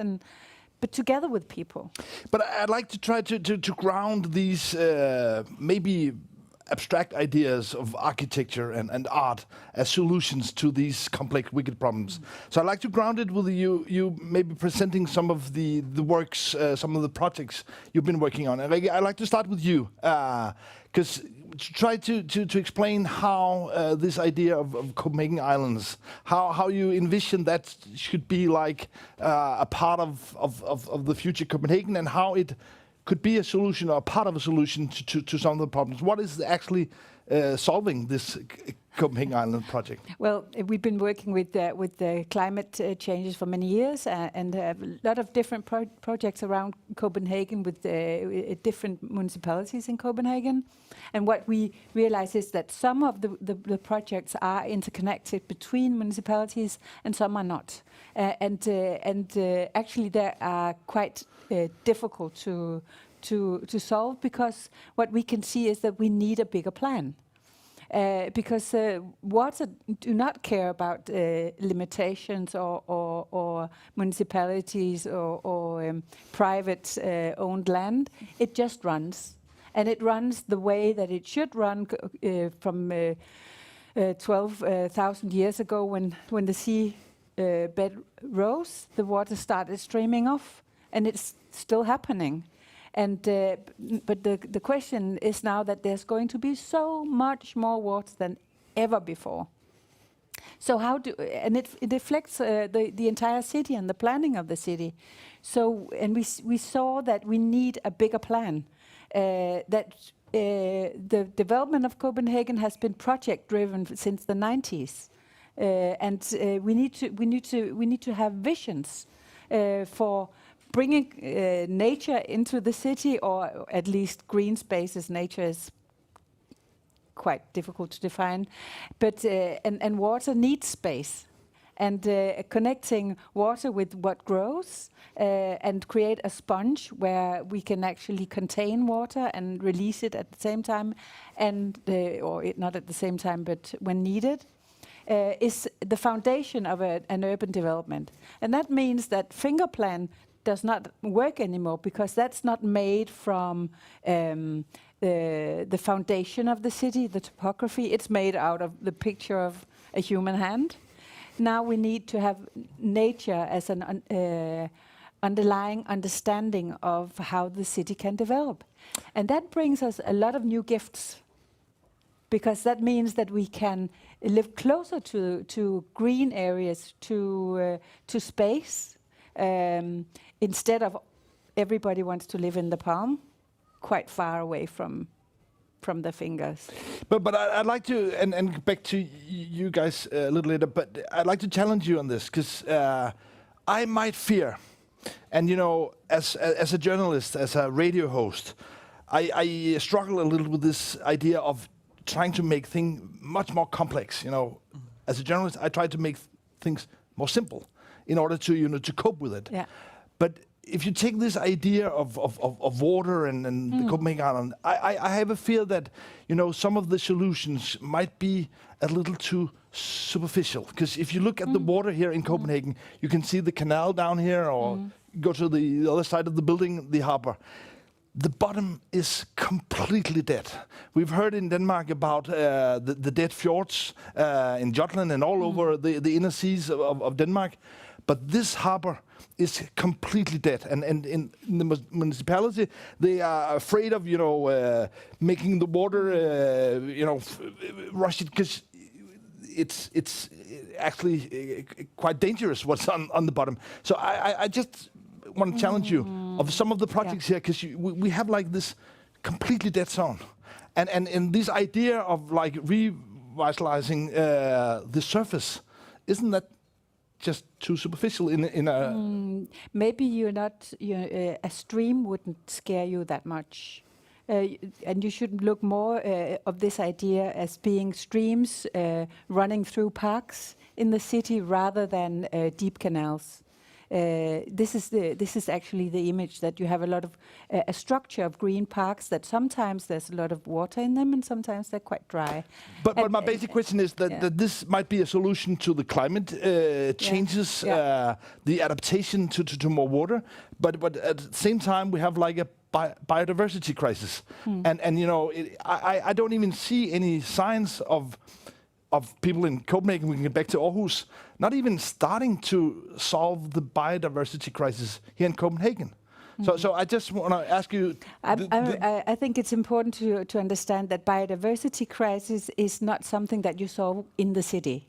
but together with people. But I'd like to try to ground these maybe abstract ideas of architecture and art as solutions to these complex wicked problems. So I'd like to ground it with you maybe presenting some of the works, some of the projects you've been working on. And Rikke, I'd like to start with you, because to try to explain how this idea of Copenhagen Islands, how you envision that should be a part of the future Copenhagen, and how it could be a solution or a part of a solution to some of the problems. What is actually solving this Copenhagen Island project? Well, we've been working with the climate changes for many years, and a lot of different projects around Copenhagen with different municipalities in Copenhagen. And what we realize is that some of the projects are interconnected between municipalities, and some are not. And actually, they are quite difficult to solve, because what we can see is that we need a bigger plan. Because water do not care about limitations or municipalities or private owned land. It just runs. And it runs the way that it should run from 12,000 years ago, when the sea bed rose, the water started streaming off, and it's still happening. And but the question is now that there's going to be so much more water than ever before. So how do, and it reflects the entire city and the planning of the city. So, and we saw that we need a bigger plan. The development of Copenhagen has been project driven since the 90s, and we need to have visions for bringing nature into the city, or at least green spaces. Nature is quite difficult to define, but and water needs space, and connecting water with what grows and create a sponge where we can actually contain water and release it at the same time, and not at the same time, but when needed, is the foundation of an urban development. And that means that finger plan does not work anymore, because that's not made from the foundation of the city, the topography. It's made out of the picture of a human hand. Now we need to have nature as an underlying understanding of how the city can develop. And that brings us a lot of new gifts, because that means that we can live closer to green areas, to space, instead of everybody wants to live in the palm, quite far away from the fingers. But I'd like to, and back to you guys a little later, but I'd like to challenge you on this, because I might fear, and you know, as a journalist, as a radio host, I struggle a little with this idea of trying to make things much more complex. You know, as a journalist, I try to make things more simple in order to to cope with it. Yeah. But if you take this idea of water and the Copenhagen Island, I have a fear that, you know, some of the solutions might be a little too superficial. Because if you look at the water here in Copenhagen, you can see the canal down here, or go to the other side of the building, the harbor. The bottom is completely dead. We've heard in Denmark about the dead fjords in Jutland and all over the inner seas of Denmark. But this harbor is completely dead, and in the municipality, they are afraid of, you know, making the water, rush it, because it's actually quite dangerous what's on the bottom. So I just want to challenge you of some of the projects here, because we have like this completely dead zone, and this idea of like revitalizing the surface, isn't that just too superficial in a... Maybe a stream wouldn't scare you that much. And you should look more of this idea as being streams running through parks in the city rather than deep canals. This is actually the image, that you have a lot of a structure of green parks that sometimes there's a lot of water in them and sometimes they're quite dry. But my basic question is that this might be a solution to the climate changes, the adaptation to more water. But at the same time, we have like a biodiversity crisis, and you know, I don't even see any signs of people in Copenhagen. We can get back to Aarhus, not even starting to solve the biodiversity crisis here in Copenhagen. So I just want to ask you... I think it's important to understand that biodiversity crisis is not something that you solve in the city.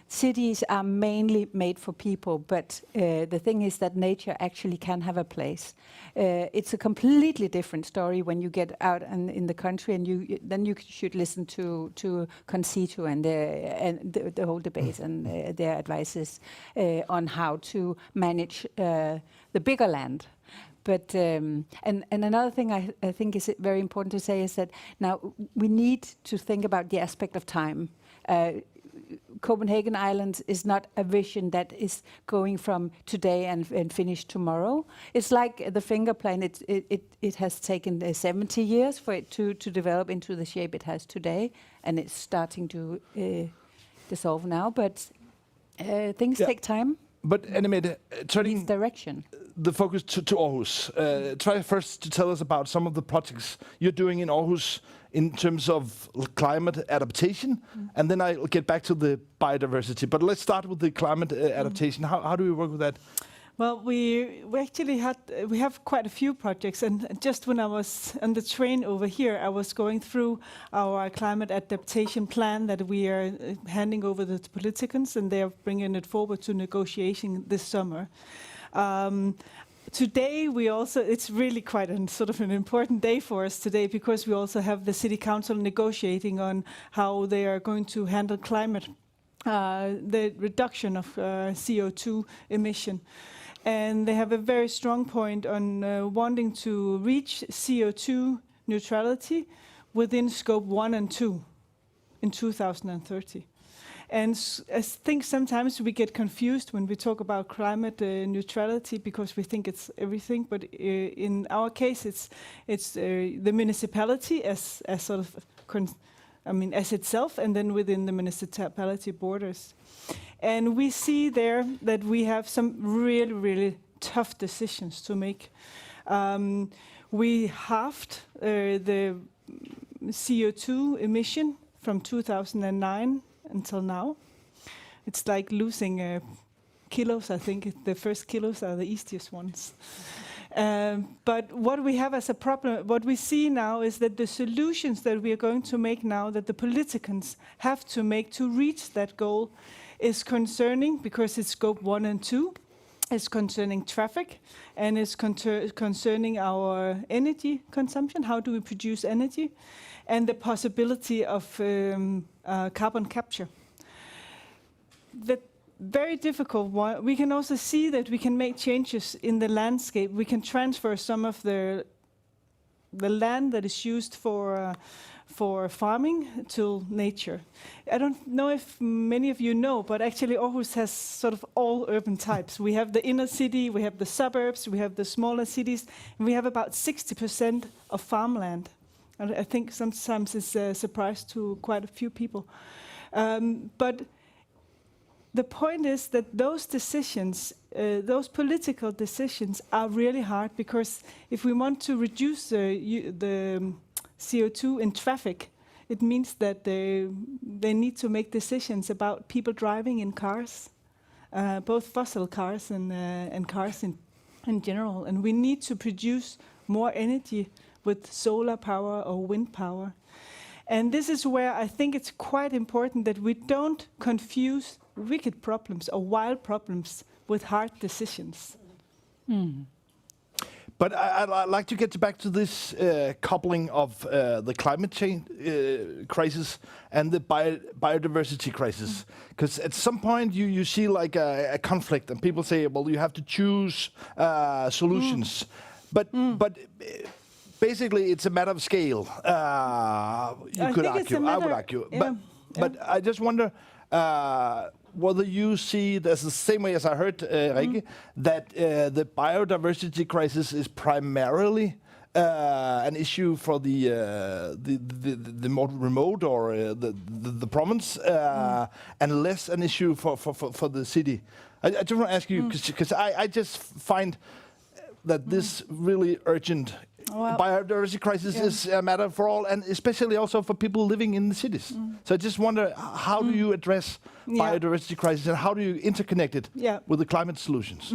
Cities are mainly made for people, but the thing is that nature actually can have a place. It's a completely different story when you get out in the country, and then you should listen to Concito and the whole debate and their advices on how to manage the bigger land. But and another thing I think is very important to say is that now we need to think about the aspect of time. Copenhagen Island is not a vision that is going from today and finished tomorrow. It's like the finger plan. It has taken 70 years for it to develop into the shape it has today, and it's starting to dissolve now. But things take time. But Mette, turning direction. The focus to Aarhus. Try first to tell us about some of the projects you're doing in Aarhus in terms of climate adaptation, and then I'll get back to the biodiversity. But let's start with the climate adaptation. How do we work with that? Well, we actually have quite a few projects, and just when I was on the train over here, I was going through our climate adaptation plan that we are handing over to the politicians, and they are bringing it forward to negotiation this summer. Today, it's really quite an important day for us today, because we also have the City Council negotiating on how they are going to handle climate, the reduction of CO2 emission. And they have a very strong point on wanting to reach CO2 neutrality within scope 1 and 2 in 2030. And I think sometimes we get confused when we talk about climate neutrality, because we think it's everything. But in our case, it's the municipality as sort of as itself, and then within the municipality borders. And we see there that we have some really, really tough decisions to make. We halved the CO2 emission from 2009 until now. It's like losing kilos. I think the first kilos are the easiest ones. But what we have as a problem, what we see now, is that the solutions that we are going to make now, that the politicians have to make to reach that goal, is concerning, because it's scope 1 and 2, it's concerning traffic, and it's concerning our energy consumption. How do we produce energy? And the possibility of carbon capture. The very difficult one. We can also see that we can make changes in the landscape. We can transfer some of the land that is used for farming to nature. I don't know if many of you know, but actually Aarhus has sort of all urban types. We have the inner city, we have the suburbs, we have the smaller cities, and we have about 60% of farmland. And I think sometimes it's a surprise to quite a few people. But the point is that those decisions, those political decisions, are really hard, because if we want to reduce the CO2 in traffic, it means that they need to make decisions about people driving in cars, both fossil cars and cars in general. And we need to produce more energy with solar power or wind power. And this is where I think it's quite important that we don't confuse wicked problems or wild problems with hard decisions. Mm. But I'd like to get back to this coupling of the climate change crisis and the biodiversity crisis. Because at some point you see like a conflict, and people say, well, you have to choose solutions. But basically, it's a matter of scale. You could argue. I would argue. Yeah. But I just wonder whether you see it as the same way as I heard, Rikke, that the biodiversity crisis is primarily an issue for the more remote or the province, and less an issue for the city. I just want to ask you, because I just find that this really urgent biodiversity crisis is a matter for all, and especially also for people living in the cities. So I just wonder, how do you address biodiversity crisis, and how do you interconnect it with the climate solutions?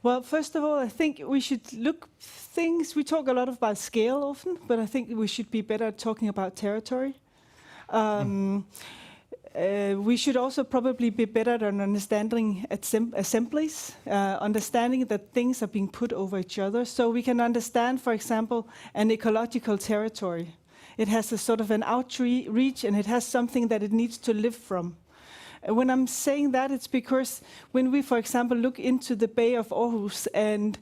Well, first of all, I think we should look things. We talk a lot about scale often, but I think we should be better at talking about territory. We should also probably be better at understanding assemblies, understanding that things are being put over each other. So we can understand, for example, an ecological territory. It has a sort of an outreach, and it has something that it needs to live from. When I'm saying that, it's because when we, for example, look into the Bay of Aarhus, and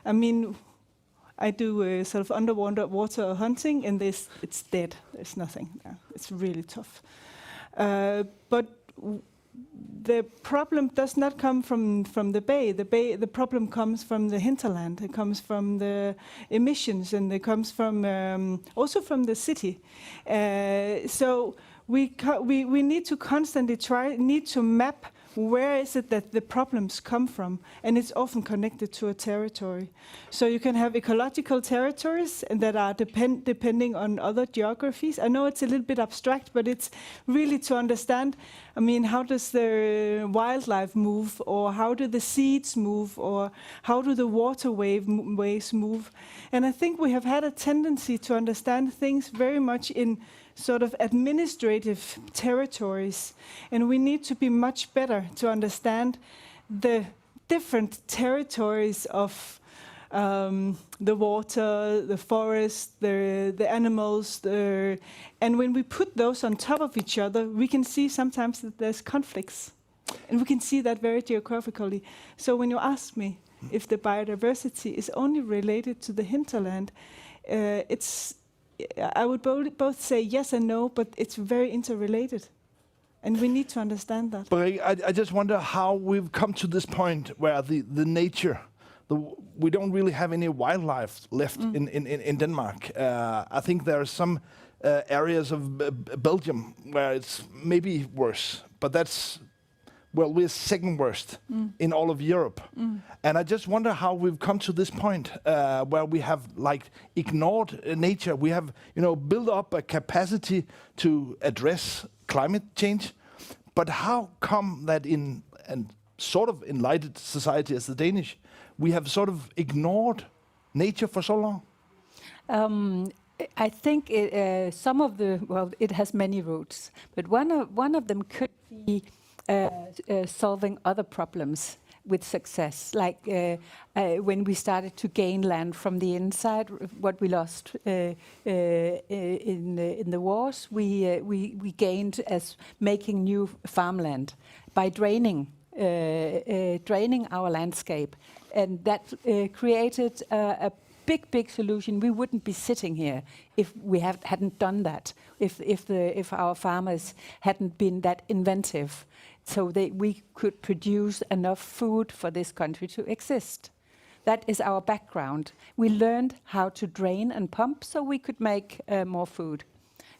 I mean, I do sort of underwater hunting, and it's dead. There's nothing there. It's really tough. But the problem does not come from the bay. The problem comes from the hinterland. It comes from the emissions, and it comes from also from the city. So we need to constantly need to map where is it that the problems come from? And it's often connected to a territory. So you can have ecological territories and that are depending on other geographies. I know it's a little bit abstract, but it's really to understand, I mean, how does the wildlife move, or how do the seeds move, or how do the ways move? And I think we have had a tendency to understand things very much in sort of administrative territories, and we need to be much better to understand the different territories of the water, the forest, the animals, and when we put those on top of each other, we can see sometimes that there's conflicts, and we can see that very geographically. So when you ask me if the biodiversity is only related to the hinterland, I would both say yes and no, but it's very interrelated. And we need to understand that. But I just wonder how we've come to this point where the nature, we don't really have any wildlife left in Denmark. I think there are some areas of Belgium where it's maybe worse, but that's, well, we're second worst in all of Europe. And I just wonder how we've come to this point where we have like ignored nature. We have, built up a capacity to address climate change. But how come that in a sort of enlightened society as the Danish, we have sort of ignored nature for so long? I think some of it has many roots, but one of them could be solving other problems with success, like when we started to gain land from the inside, what we lost in the wars, we gained as making new farmland by draining our landscape, and that created a big solution. We wouldn't be sitting here if we hadn't done that. If our farmers hadn't been that inventive, so that we could produce enough food for this country to exist. That is our background. We learned how to drain and pump so we could make more food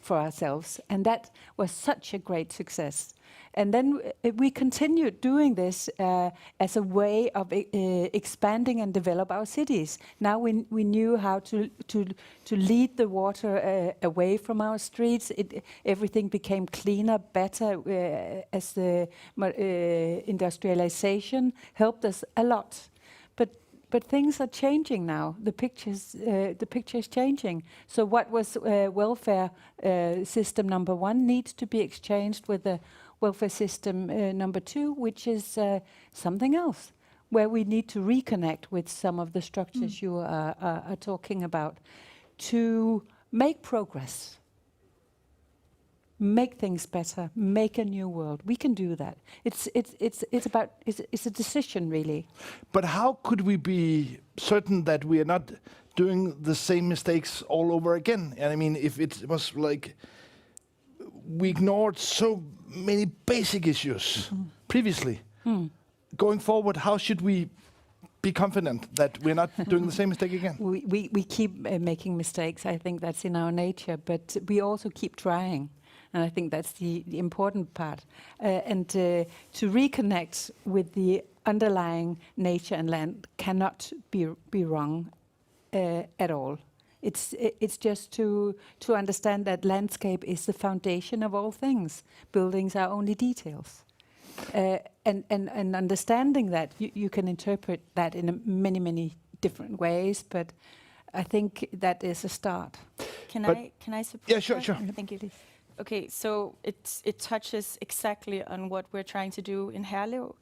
for ourselves. And that was such a great success. And then we continued doing this as a way of expanding and develop our cities. Now we knew how to lead the water away from our streets. Everything became cleaner, better, as the industrialization helped us a lot. But things are changing now. The picture is changing. So what was welfare system number 1 needs to be exchanged with the welfare system number 2, which is something else, where we need to reconnect with some of the structures you are talking about to make progress, make things better, make a new world. We can do that. It's a decision, really. But how could we be certain that we are not doing the same mistakes all over again? And I mean, if it was like we ignored so many basic issues previously, going forward, how should we be confident that we're not doing the same mistake again? We keep making mistakes. I think that's in our nature, but we also keep trying. And I think that's the important part. And to reconnect with the underlying nature and land cannot be wrong at all. It's just to understand that landscape is the foundation of all things. Buildings are only details. And understanding that, you can interpret that in many different ways, but I think that is a start. Can I support? Yeah, sure. Thank you. Okay, so it touches exactly on what we're trying to do in Herlev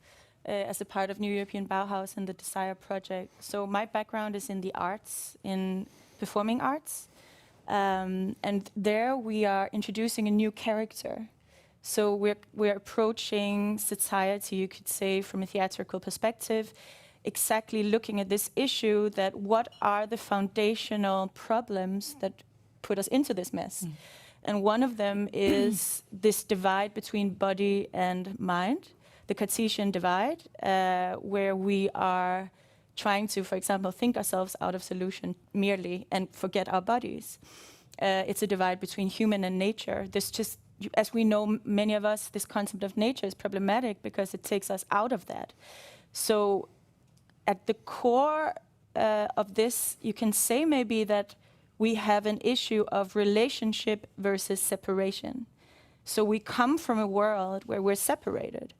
as a part of New European Bauhaus and the Desire project. So my background is in the arts, in performing arts, and there we are introducing a new character. So we're approaching society, you could say, from a theatrical perspective, exactly looking at this issue, that what are the foundational problems that put us into this mess? And one of them is this divide between body and mind, the Cartesian divide, where we are trying to, for example, think ourselves out of solution merely and forget our bodies. It's a divide between human and nature. This just as we know, many of us, this concept of nature is problematic because it takes us out of that. So at the core of this, you can say maybe that we have an issue of relationship versus separation. So we come from a world where we're separated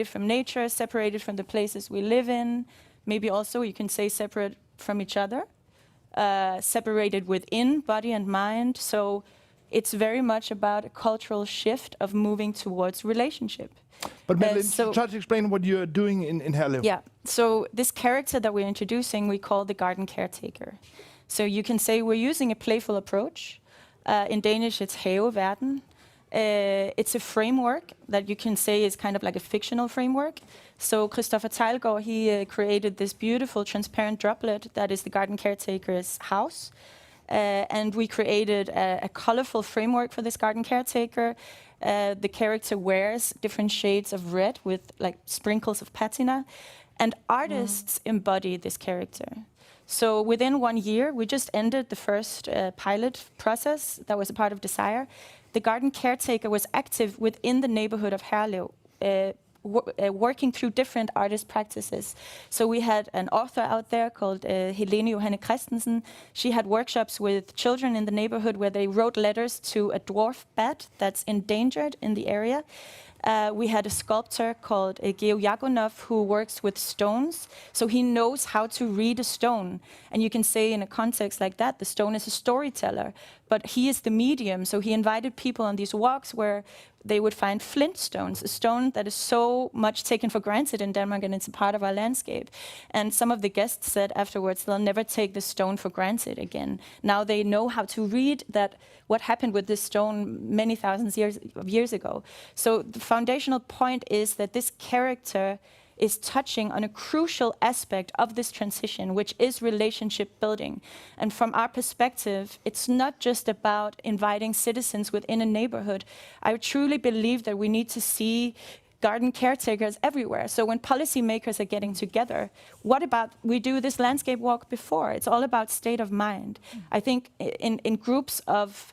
from nature, separated from the places we live in, maybe also you can say separate from each other, separated within body and mind. So it's very much about a cultural shift of moving towards relationship. But Madeleine, try to explain what you're doing in Herlev. Yeah, so this character that we're introducing, we call the garden caretaker. So you can say we're using a playful approach. In Danish, it's haveverden. It's a framework that you can say is kind of like a fictional framework. So Christopher Teilgaard, he created this beautiful transparent droplet that is the garden caretaker's house. And we created a colorful framework for this garden caretaker. The character wears different shades of red with like sprinkles of patina. And artists embody this character. So within 1 year, we just ended the first pilot process that was a part of Desire. The garden caretaker was active within the neighborhood of Herlev, working through different artist practices. So we had an author out there called Helene Johanne Christensen. She had workshops with children in the neighborhood where they wrote letters to a dwarf bat that's endangered in the area. We had a sculptor called Geo Yagonov who works with stones. So he knows how to read a stone. And you can say in a context like that, the stone is a storyteller, but he is the medium. So he invited people on these walks where they would find flint stones, a stone that is so much taken for granted in Denmark and it's a part of our landscape. And some of the guests said afterwards, they'll never take the stone for granted again. Now they know how to read that, what happened with this stone many thousands of years ago. So the foundational point is that this character is touching on a crucial aspect of this transition, which is relationship building. And from our perspective, it's not just about inviting citizens within a neighborhood. I truly believe that we need to see garden caretakers everywhere. So when policymakers are getting together, what about we do this landscape walk before? It's all about state of mind. I think in groups of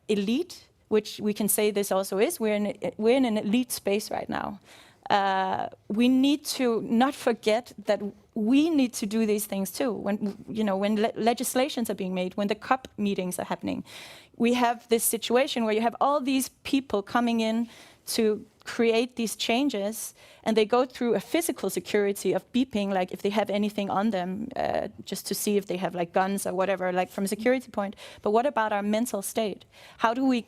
elite, which we can say this also is, we're in an elite space right now. We need to not forget that we need to do these things too. When legislations are being made, when the COP meetings are happening, we have this situation where you have all these people coming in to create these changes, and they go through a physical security of beeping, like if they have anything on them, just to see if they have like guns or whatever, like from a security point. But what about our mental state? How do we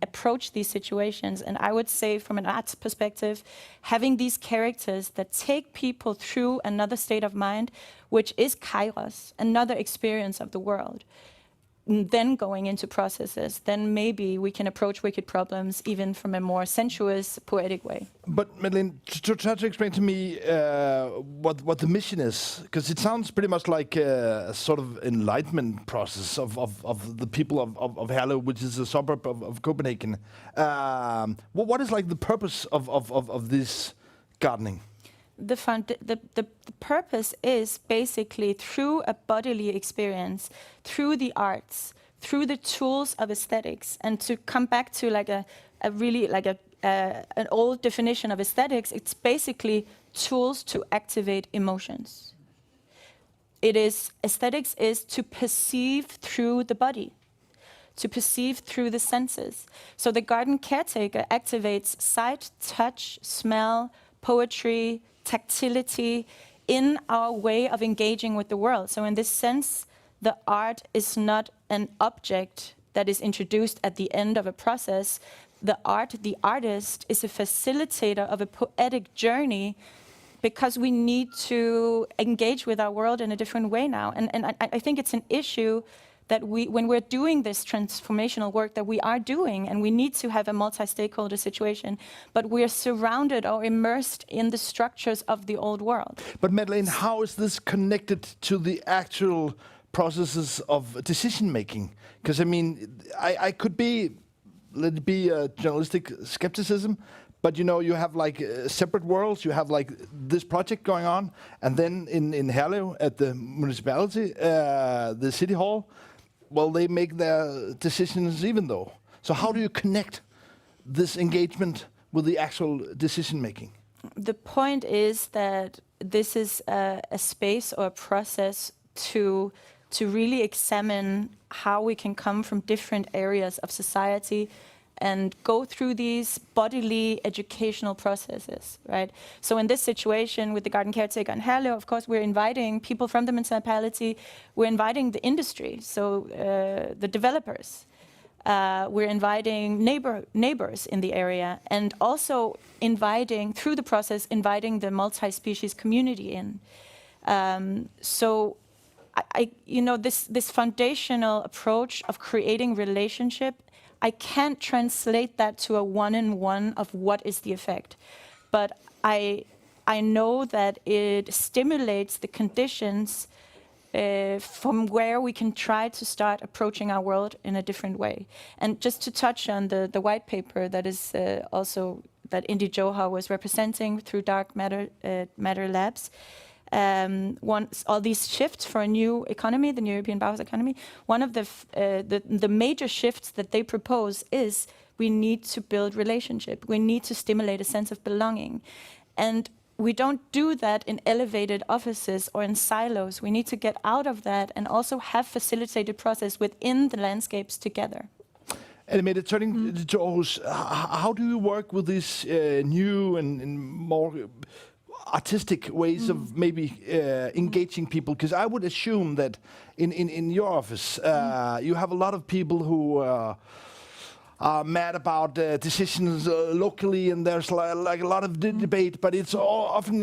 approach these situations? And I would say, from an arts perspective, having these characters that take people through another state of mind, which is kairos, another experience of the world. Then going into processes, then maybe we can approach wicked problems even from a more sensuous, poetic way. But Madeleine, try to explain to me what the mission is, because it sounds pretty much like a sort of enlightenment process of the people of Herlev, which is a suburb of Copenhagen. What is like the purpose of this gardening? The purpose is basically through a bodily experience, through the arts, through the tools of aesthetics, and to come back to like an old definition of aesthetics, it's basically tools to activate emotions. Aesthetics is to perceive through the body, to perceive through the senses. So the garden caretaker activates sight, touch, smell, poetry, tactility in our way of engaging with the world. So in this sense, the art is not an object that is introduced at the end of a process. The artist is a facilitator of a poetic journey, because we need to engage with our world in a different way now. And I think it's an issue that when we're doing this transformational work that we are doing, and we need to have a multi-stakeholder situation, but we are surrounded or immersed in the structures of the old world. But Madeleine, how is this connected to the actual processes of decision-making? Because I mean, I could let it be a journalistic skepticism, but you have like separate worlds. You have like this project going on, and then in Herlev at the municipality, the city hall, well, they make their decisions even though. So how do you connect this engagement with the actual decision making? The point is that this is a space or a process to really examine how we can come from different areas of society and go through these bodily educational processes, right? So in this situation with the garden caretaker in Herlev, of course, we're inviting people from the municipality, we're inviting the industry, so the developers. We're inviting neighbors in the area, and also inviting, through the process, inviting the multi-species community in. So, this foundational approach of creating relationship, I can't translate that to a one-on-one of what is the effect, but I know that it stimulates the conditions from where we can try to start approaching our world in a different way. And just to touch on the white paper that is also that Indy Johar was representing through Dark Matter Labs, all these shifts for a new economy, the new European Bauhaus economy, one of the major shifts that they propose is we need to build relationship. We need to stimulate a sense of belonging. And we don't do that in elevated offices or in silos. We need to get out of that and also have facilitated process within the landscapes together. And Mette, turning to Aarhus, how do you work with these new and more artistic ways of maybe engaging people? Because I would assume that in your office, you have a lot of people who are mad about decisions locally, and there's like a lot of debate, but it's all often,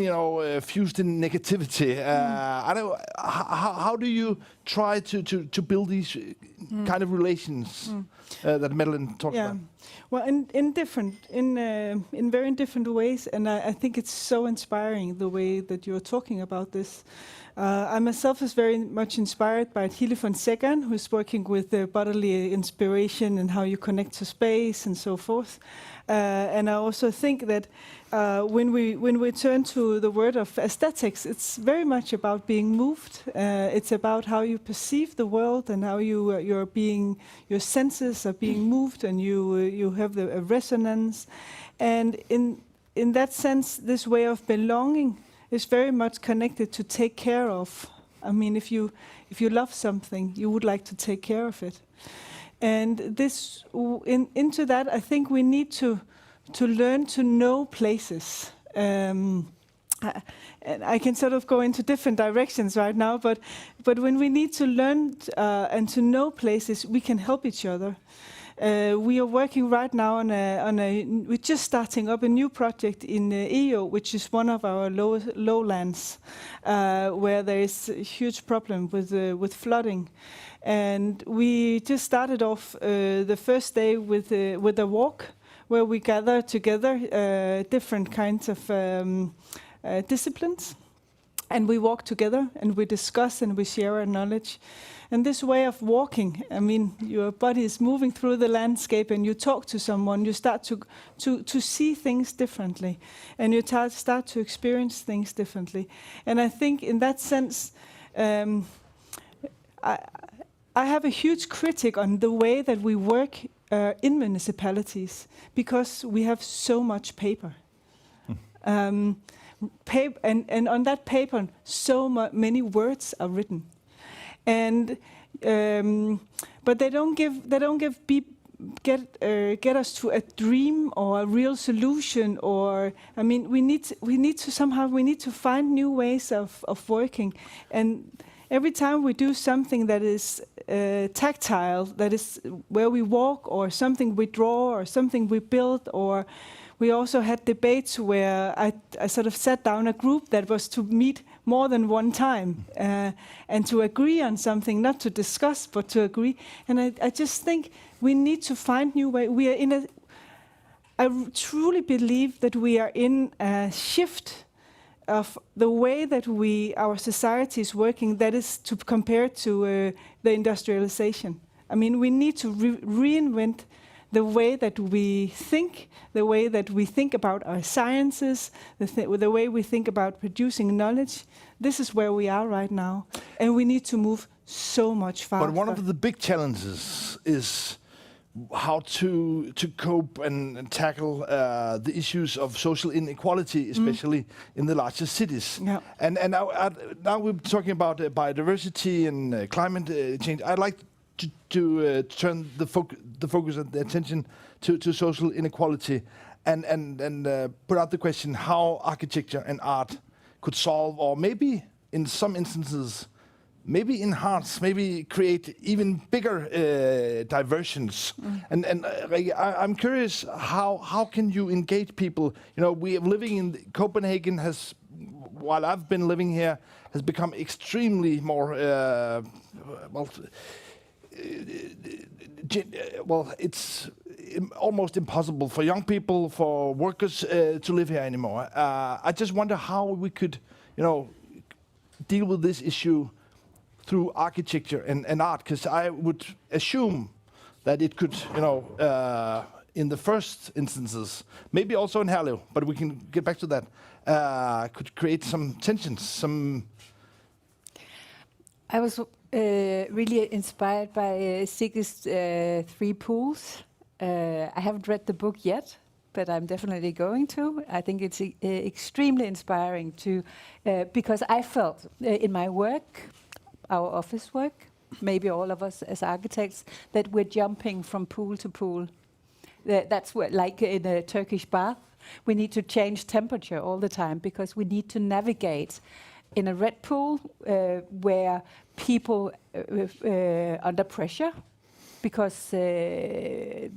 fused in negativity. I don't. How do you try to build these kind of relations that Madeleine talked about? Well, in very different ways, and I think it's so inspiring the way that you're talking about this. I myself is very much inspired by Hille von Seggern, who's working with bodily inspiration and how you connect to space and so forth. And I also think that when we turn to the word of aesthetics, it's very much about being moved. It's about how you perceive the world and how your senses are being moved, and you have a resonance. And in that sense, this way of belonging is very much connected to take care of. I mean, if you love something, you would like to take care of it. And into that, I think we need to learn to know places. And I can sort of go into different directions right now, but when we need to learn and to know places, we can help each other. We are working right now we're just starting up a new project in EO, which is one of our lowlands, where there is a huge problem with flooding. And we just started off the first day with a walk, where we gather together different kinds of disciplines. And we walk together, and we discuss, and we share our knowledge. And this way of walking, I mean, your body is moving through the landscape, and you talk to someone, you start to see things differently, and you start to experience things differently. And I think in that sense, I have a huge critic on the way that we work in municipalities, because we have so much paper. And on that paper, so many words are written, and but they don't get us to a dream or a real solution. Or I mean, we need to find new ways of working. And every time we do something that is tactile, that is where we walk, or something we draw, or something we build, or we also had debates where I sort of sat down a group that was to meet more than one time and to agree on something, not to discuss, but to agree. And I just think we need to find new ways. We are I truly believe that we are in a shift of the way that our society is working, that is to compare to the industrialization. I mean, we need to reinvent the way that we think, the way that we think about our sciences, the way we think about producing knowledge. This is where we are right now, and we need to move so much faster. But one of the big challenges is how to cope and tackle the issues of social inequality, especially in the larger cities. Yeah. And now we're talking about biodiversity and climate change. I'd like to turn the focus and the attention to social inequality, and put out the question how architecture and art could solve, or maybe in some instances, maybe enhance, maybe create even bigger diversions. And Rikke, I'm curious, how can you engage people? You know, we are living in Copenhagen has, while I've been living here, has become extremely more it's almost impossible for young people, for workers to live here anymore. I just wonder how we could, deal with this issue through architecture and art, because I would assume that it could, in the first instances, maybe also in Herlev, but we can get back to that, could create some tensions, I was really inspired by Sigge's 3 pools. I haven't read the book yet, but I'm definitely going to. I think it's extremely inspiring because I felt in my work, our office work, maybe all of us as architects, that we're jumping from pool to pool. That's what, like in a Turkish bath, we need to change temperature all the time because we need to navigate in a red pool where people under pressure because a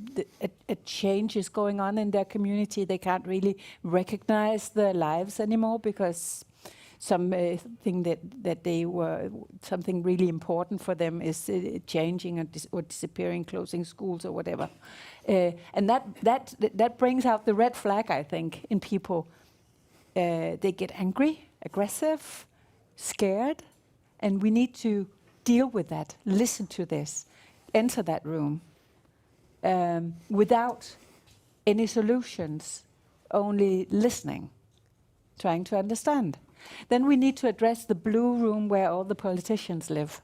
change is going on in their community. They can't really recognize their lives anymore because something something really important for them is changing or disappearing, closing schools or whatever. And that brings out the red flag, I think, in people. They get angry, aggressive, scared, and we need to deal with that, listen to this, enter that room without any solutions, only listening, trying to understand. Then we need to address the blue room where all the politicians live.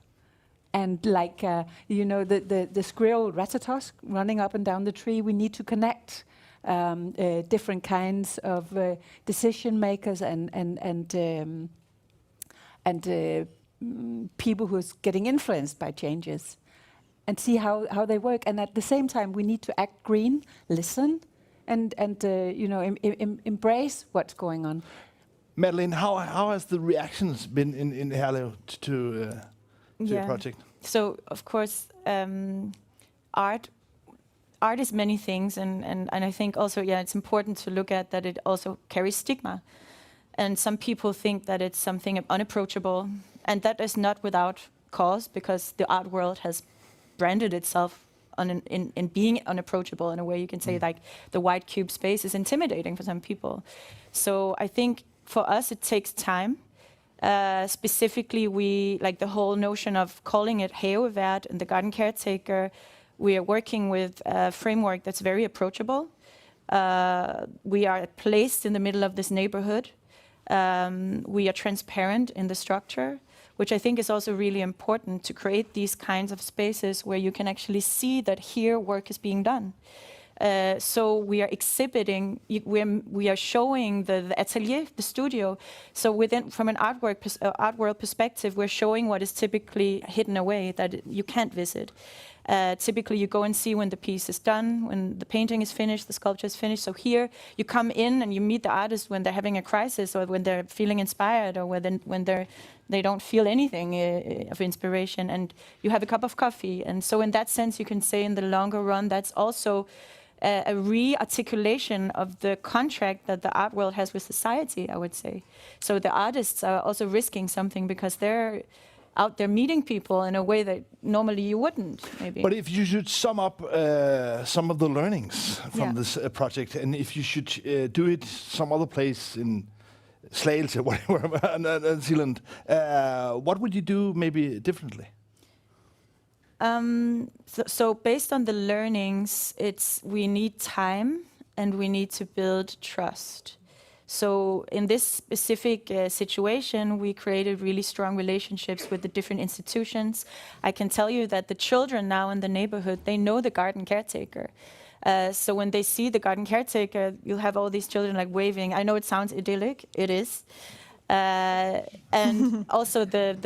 And like, the squirrel Ratatosk running up and down the tree, we need to connect different kinds of decision makers and people who's getting influenced by changes and see how they work. And at the same time, we need to act green, listen, and embrace what's going on. Madeleine, how has the reactions been in Herlev to your project? So, of course, art is many things, and I think also, it's important to look at that it also carries stigma. And some people think that it's something unapproachable, and that is not without cause, because the art world has branded itself in being unapproachable in a way. You can say like the white cube space is intimidating for some people. So I think for us it takes time. Specifically, we like the whole notion of calling it Havevært and the garden caretaker. We are working with a framework that's very approachable. We are placed in the middle of this neighborhood. We are transparent in the structure, which I think is also really important to create these kinds of spaces where you can actually see that here work is being done. So we are exhibiting, we are showing the atelier, the studio. So from an art world perspective, we're showing what is typically hidden away that you can't visit. Typically, you go and see when the piece is done, when the painting is finished, the sculpture is finished. So here, you come in and you meet the artist when they're having a crisis, or when they're feeling inspired, or when they don't feel anything of inspiration, and you have a cup of coffee. And so in that sense, you can say in the longer run, that's also a re-articulation of the contract that the art world has with society, I would say. So the artists are also risking something because they're out there meeting people in a way that normally you wouldn't, maybe. But if you should sum up some of the learnings from this project, and if you should do it some other place in Slagelse or whatever, New Zealand, what would you do maybe differently? So based on the learnings, we need time and we need to build trust. So in this specific situation, we created really strong relationships with the different institutions. I can tell you that the children now in the neighborhood, they know the garden caretaker. So when they see the garden caretaker, you'll have all these children like waving. I know it sounds idyllic, it is. And also the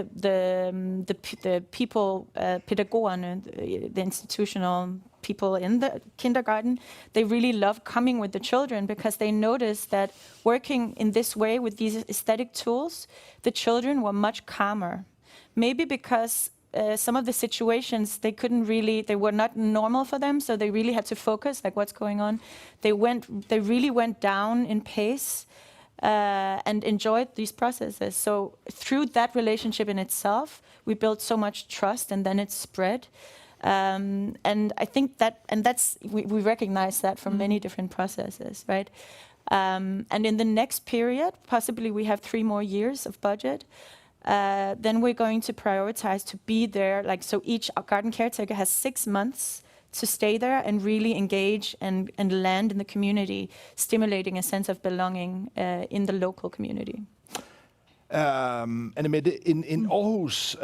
people, pædagogerne, the institutional people in the kindergarten, they really love coming with the children because they noticed that working in this way with these aesthetic tools, the children were much calmer. Maybe because some of the situations they were not normal for them, so they really had to focus, like what's going on. They really went down in pace and enjoyed these processes. So through that relationship in itself, we built so much trust, and then it spread. And I think we recognize that from many different processes, right? And in the next period, possibly we have 3 more years of budget. Then we're going to prioritize to be there. Like, so each garden caretaker has 6 months to stay there and really engage and land in the community, stimulating a sense of belonging in the local community. And in Aarhus,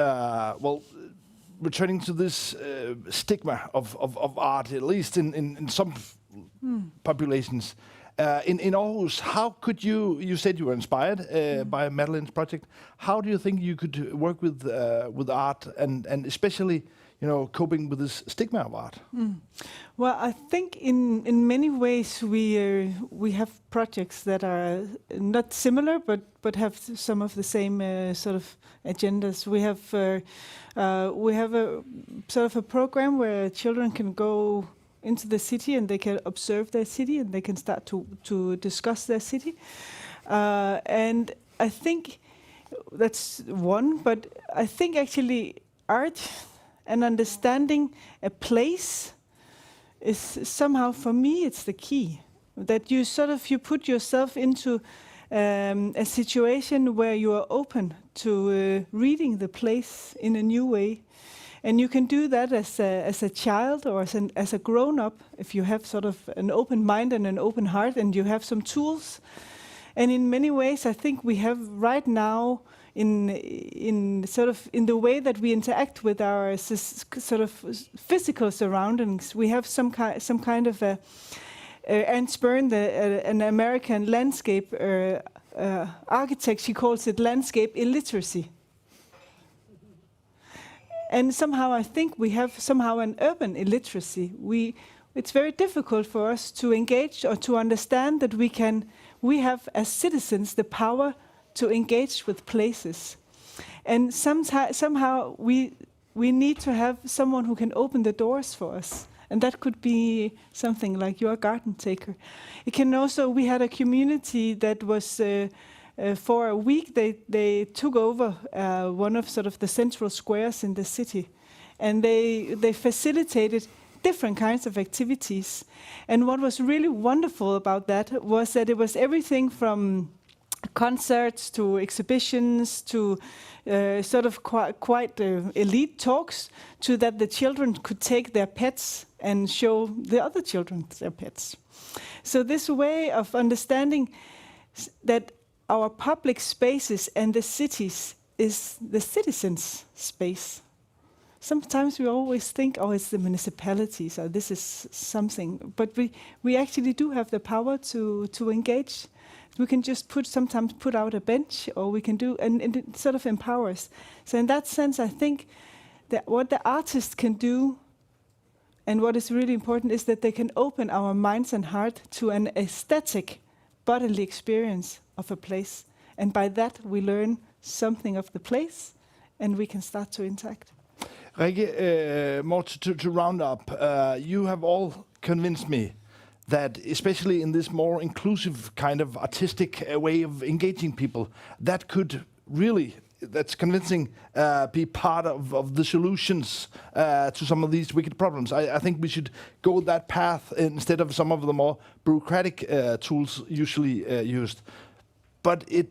well, returning to this stigma of art, at least in some populations, in Aarhus, how could you said you were inspired by Madeleine's project. How do you think you could work with art and especially, coping with this stigma of art? Well, I think in many ways we have projects that are not similar, but have some of the same sort of agendas. We have a sort of a program where children can go into the city and they can observe their city and they can start to discuss their city. And I think that's one, but I think actually art and understanding a place is somehow, for me, it's the key. That you put yourself into a situation where you are open to reading the place in a new way. And you can do that as a child or as a grown-up if you have sort of an open mind and an open heart and you have some tools. And in many ways, I think we have right now in the way that we interact with our sort of physical surroundings, we have some kind of a Ernst Byrne, an American landscape architect, she calls it landscape illiteracy. And somehow I think we have somehow an urban illiteracy. It's very difficult for us to engage or to understand that we have as citizens the power to engage with places. And somehow we need to have someone who can open the doors for us. And that could be something like your garden taker. It can also, we had a community that was, for a week, they took over one of sort of the central squares in the city. And they facilitated different kinds of activities. And what was really wonderful about that was that it was everything from concerts to exhibitions to sort of quite elite talks, to that the children could take their pets and show the other children their pets. So this way of understanding that our public spaces and the cities is the citizens' space. Sometimes we always think, oh, it's the municipalities, or this is something. But we actually do have the power to engage. We can just sometimes put out a bench, or we can do, and it sort of empowers. So in that sense, I think that what the artist can do, and what is really important, is that they can open our minds and heart to an aesthetic, bodily experience of a place. And by that, we learn something of the place, and we can start to interact. Rikke, more to round up, you have all convinced me that, especially in this more inclusive kind of artistic way of engaging people, that could really, that's convincing, be part of the solutions to some of these wicked problems. I think we should go that path instead of some of the more bureaucratic tools usually used. But it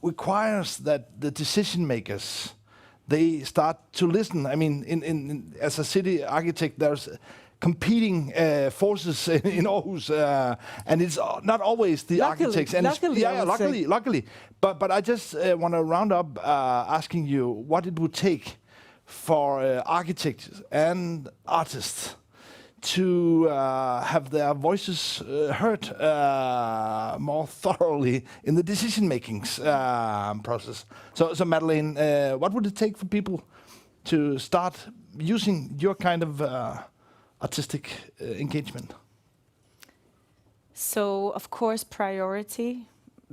requires that the decision makers, they start to listen. I mean, as a city architect, there's competing forces in Aarhus, and it's not always the architects. And luckily. But I just want to round up asking you what it would take for architects and artists to have their voices heard more thoroughly in the decision-making process. So Madeleine, what would it take for people to start using your kind of artistic engagement? So, of course, priority,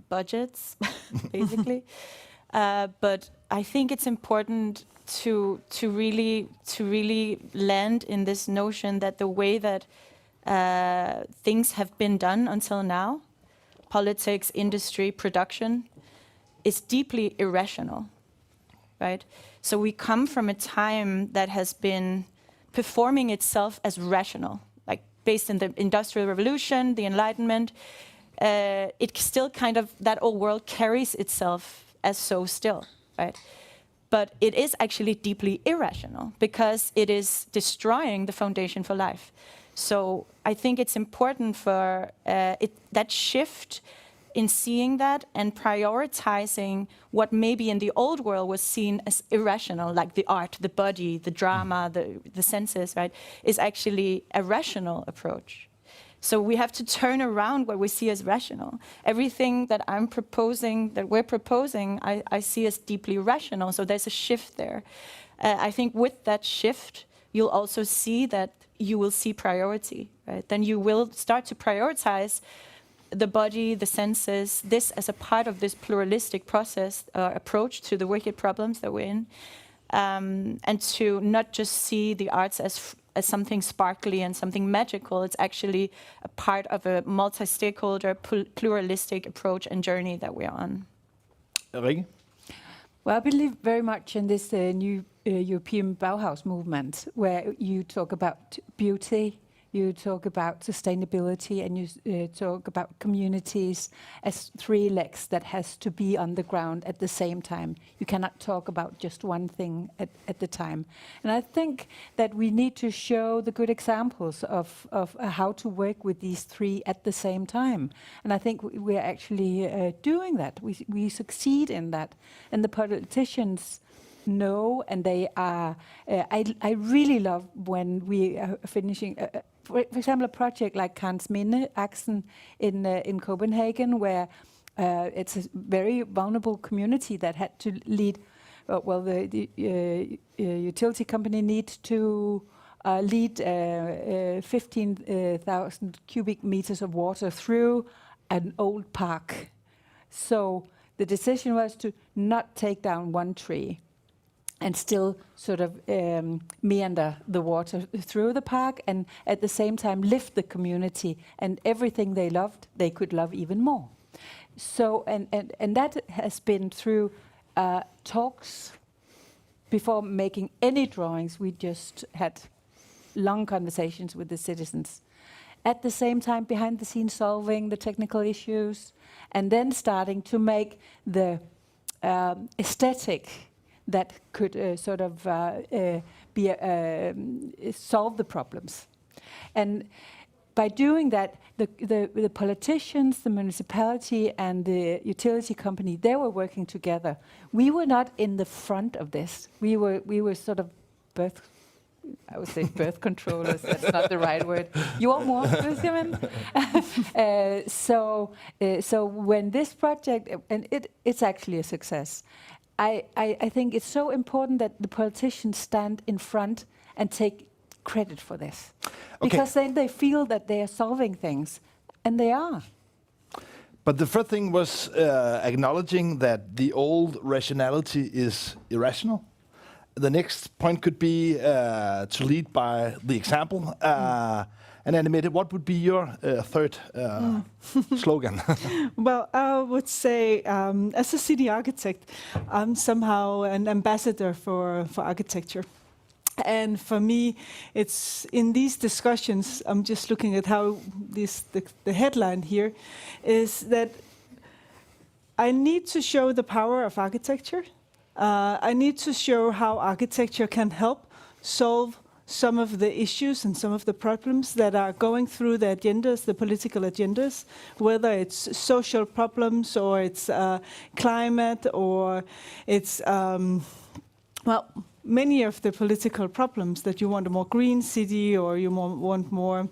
budgets, basically. But I think it's important to really land in this notion that the way that things have been done until now, politics, industry, production, is deeply irrational, right? So we come from a time that has been performing itself as rational, like based in the Industrial Revolution, the Enlightenment. It still kind of, that old world carries itself as so still, right? But it is actually deeply irrational because it is destroying the foundation for life. So I think it's important for that shift in seeing that and prioritizing what maybe in the old world was seen as irrational, like the art, the body, the drama, the senses, right, is actually a rational approach. So we have to turn around what we see as rational. Everything that I'm proposing, that we're proposing, I see as deeply rational. So there's a shift there. I think with that shift, you'll also see that you will see priority, right? Then you will start to prioritize the body, the senses, this as a part of this pluralistic process approach to the wicked problems that we're in, and to not just see the arts as something sparkly and something magical. It's actually a part of a multi-stakeholder, pluralistic approach and journey that we're on. Rikke? Well, I believe very much in this new European Bauhaus movement, where you talk about beauty, you talk about sustainability, and you talk about communities as three legs that has to be on the ground at the same time. You cannot talk about just one thing at the time. And I think that we need to show the good examples of how to work with these three at the same time. And I think we're actually doing that. We succeed in that. And the politicians know, and they are, I really love when we are finishing, for example, a project like Karensminde-aksen in Copenhagen, where it's a very vulnerable community that had to lead, the utility company needs to lead 15,000 cubic meters of water through an old park. So the decision was to not take down one tree and still sort of meander the water through the park, and at the same time lift the community, and everything they loved, they could love even more. So, and that has been through talks. Before making any drawings, we just had long conversations with the citizens. At the same time, behind the scenes, solving the technical issues, and then starting to make the aesthetic that could sort of solve the problems. And by doing that, the politicians, the municipality, and the utility company, they were working together. We were not in the front of this. We were sort of birth controllers. That's not the right word. So when this project, and it's actually a success. I think it's so important that the politicians stand in front and take credit for this. Okay. Because then they feel that they are solving things, and they are. But the first thing was acknowledging that the old rationality is irrational. The next point could be to lead by the example. And Mette, what would be your third slogan? Well, I would say, as a city architect, I'm somehow an ambassador for architecture. And for me, it's in these discussions, I'm just looking at how the headline here is that I need to show the power of architecture. I need to show how architecture can help solve some of the issues and some of the problems that are going through the agendas, the political agendas, whether it's social problems or it's climate or it's, many of the political problems that you want a more green city or you want more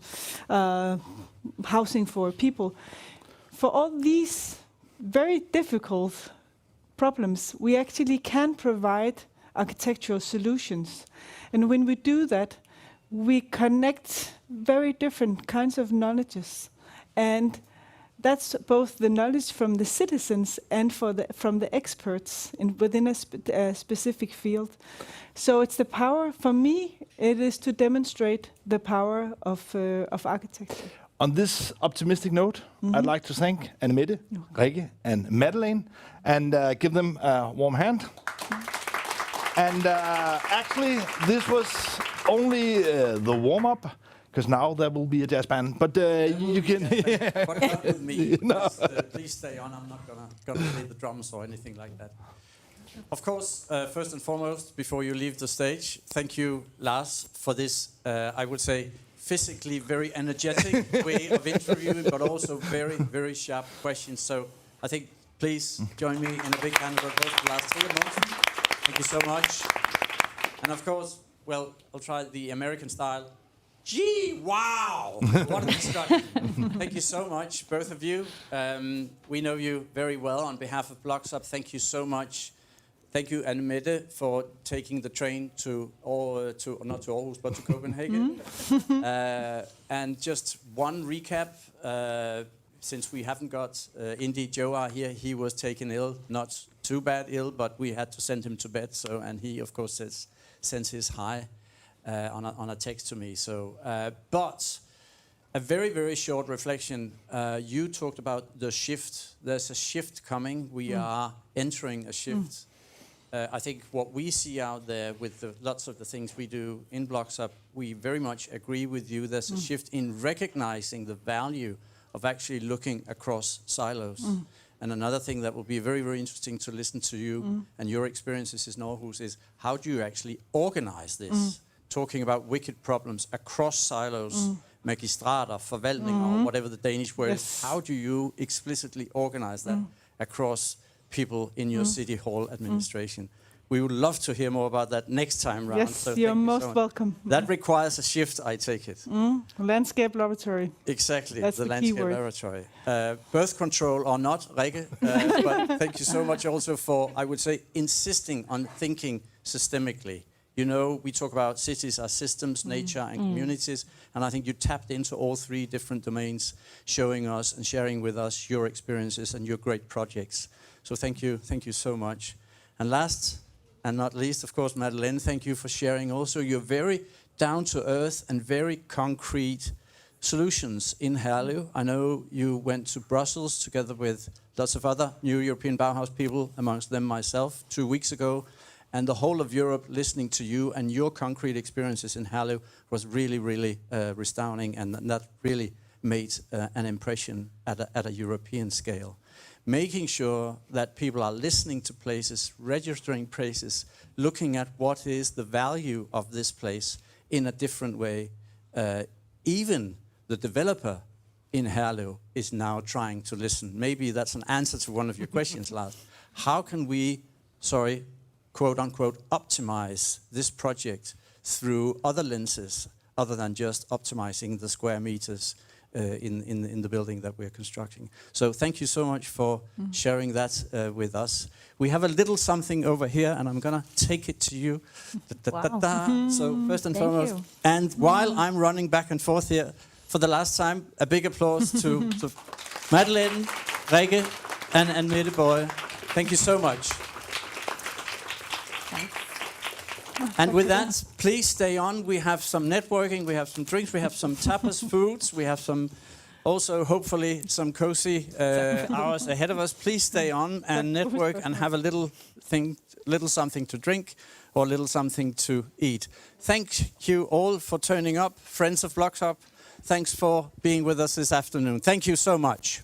housing for people. For all these very difficult problems, we actually can provide architectural solutions. And when we do that, we connect very different kinds of knowledges. And that's both the knowledge from the citizens and from the experts within a specific field. So it's the power, for me, it is to demonstrate the power of architecture. On this optimistic note, I'd like to thank Mette, Rikke, and Madeleine, and give them a warm hand. And actually, this was only the warm-up, because now there will be a jazz band. But you can. But not with me. No. Please stay on. I'm not gonna play the drums or anything like that. Of course, first and foremost, before you leave the stage, thank you, Lars, for this. I would say physically very energetic way of interviewing, but also very, very sharp questions. So I think please join me in a big hand of applause for Lars Trier Mogensen. Thank you so much. And of course, well, I'll try the American style. Gee, wow! What a discussion. Thank you so much, both of you. We know you very well. On behalf of Blocks Up, thank you so much. Thank you, Mette, for taking the train not to Aarhus, but to Copenhagen. And just one recap, since we haven't got INVI Joar here, he was taken ill, not too bad ill, but we had to send him to bed. So, and he, of course, sends his hi on a text to me. So, but a very, very short reflection. You talked about the shift. There's a shift coming. We are entering a shift. I think what we see out there with lots of the things we do in Blocks Up, we very much agree with you. There's a shift in recognizing the value of actually looking across silos. And another thing that will be very, very interesting to listen to you and your experiences in Aarhus is how do you actually organize this? Talking about wicket problems across silos, magistrater, forvaltning, or whatever the Danish word is. How do you explicitly organize that across people in your city hall administration? We would love to hear more about that next time round. Yes, so you're most welcome. That requires a shift, I take it. Landscape laboratory. Exactly, that's the landscape laboratory. Birth control or not, Rikke, but thank you so much also for, I would say, insisting on thinking systemically. You know, we talk about cities as systems, nature and communities, and I think you tapped into all three different domains, showing us and sharing with us your experiences and your great projects. So thank you so much. And last and not least, of course, Madeleine, thank you for sharing also your very down-to-earth and very concrete solutions in Herlev. I know you went to Brussels together with lots of other new European Bauhaus people, amongst them myself, 2 weeks ago. And the whole of Europe listening to you and your concrete experiences in Herlev was really, really resounding, and that really made an impression at a European scale. Making sure that people are listening to places, registering places, looking at what is the value of this place in a different way. Even the developer in Herlev is now trying to listen. Maybe that's an answer to one of your questions, Lars. How can we, quote unquote, optimize this project through other lenses other than just optimizing the square meters in the building that we're constructing? So thank you so much for sharing that with us. We have a little something over here, and I'm gonna take it to you. So first and foremost, and while I'm running back and forth here for the last time, a big applause to Madeleine, Rikke, and Mette Boye. Thank you so much. And with that, please stay on. We have some networking, we have some drinks, we have some tapas foods, we have some, also hopefully some cozy hours ahead of us. Please stay on and network and have a little something to drink or a little something to eat. Thank you all for turning up, friends of Blocks Up. Thanks for being with us this afternoon. Thank you so much.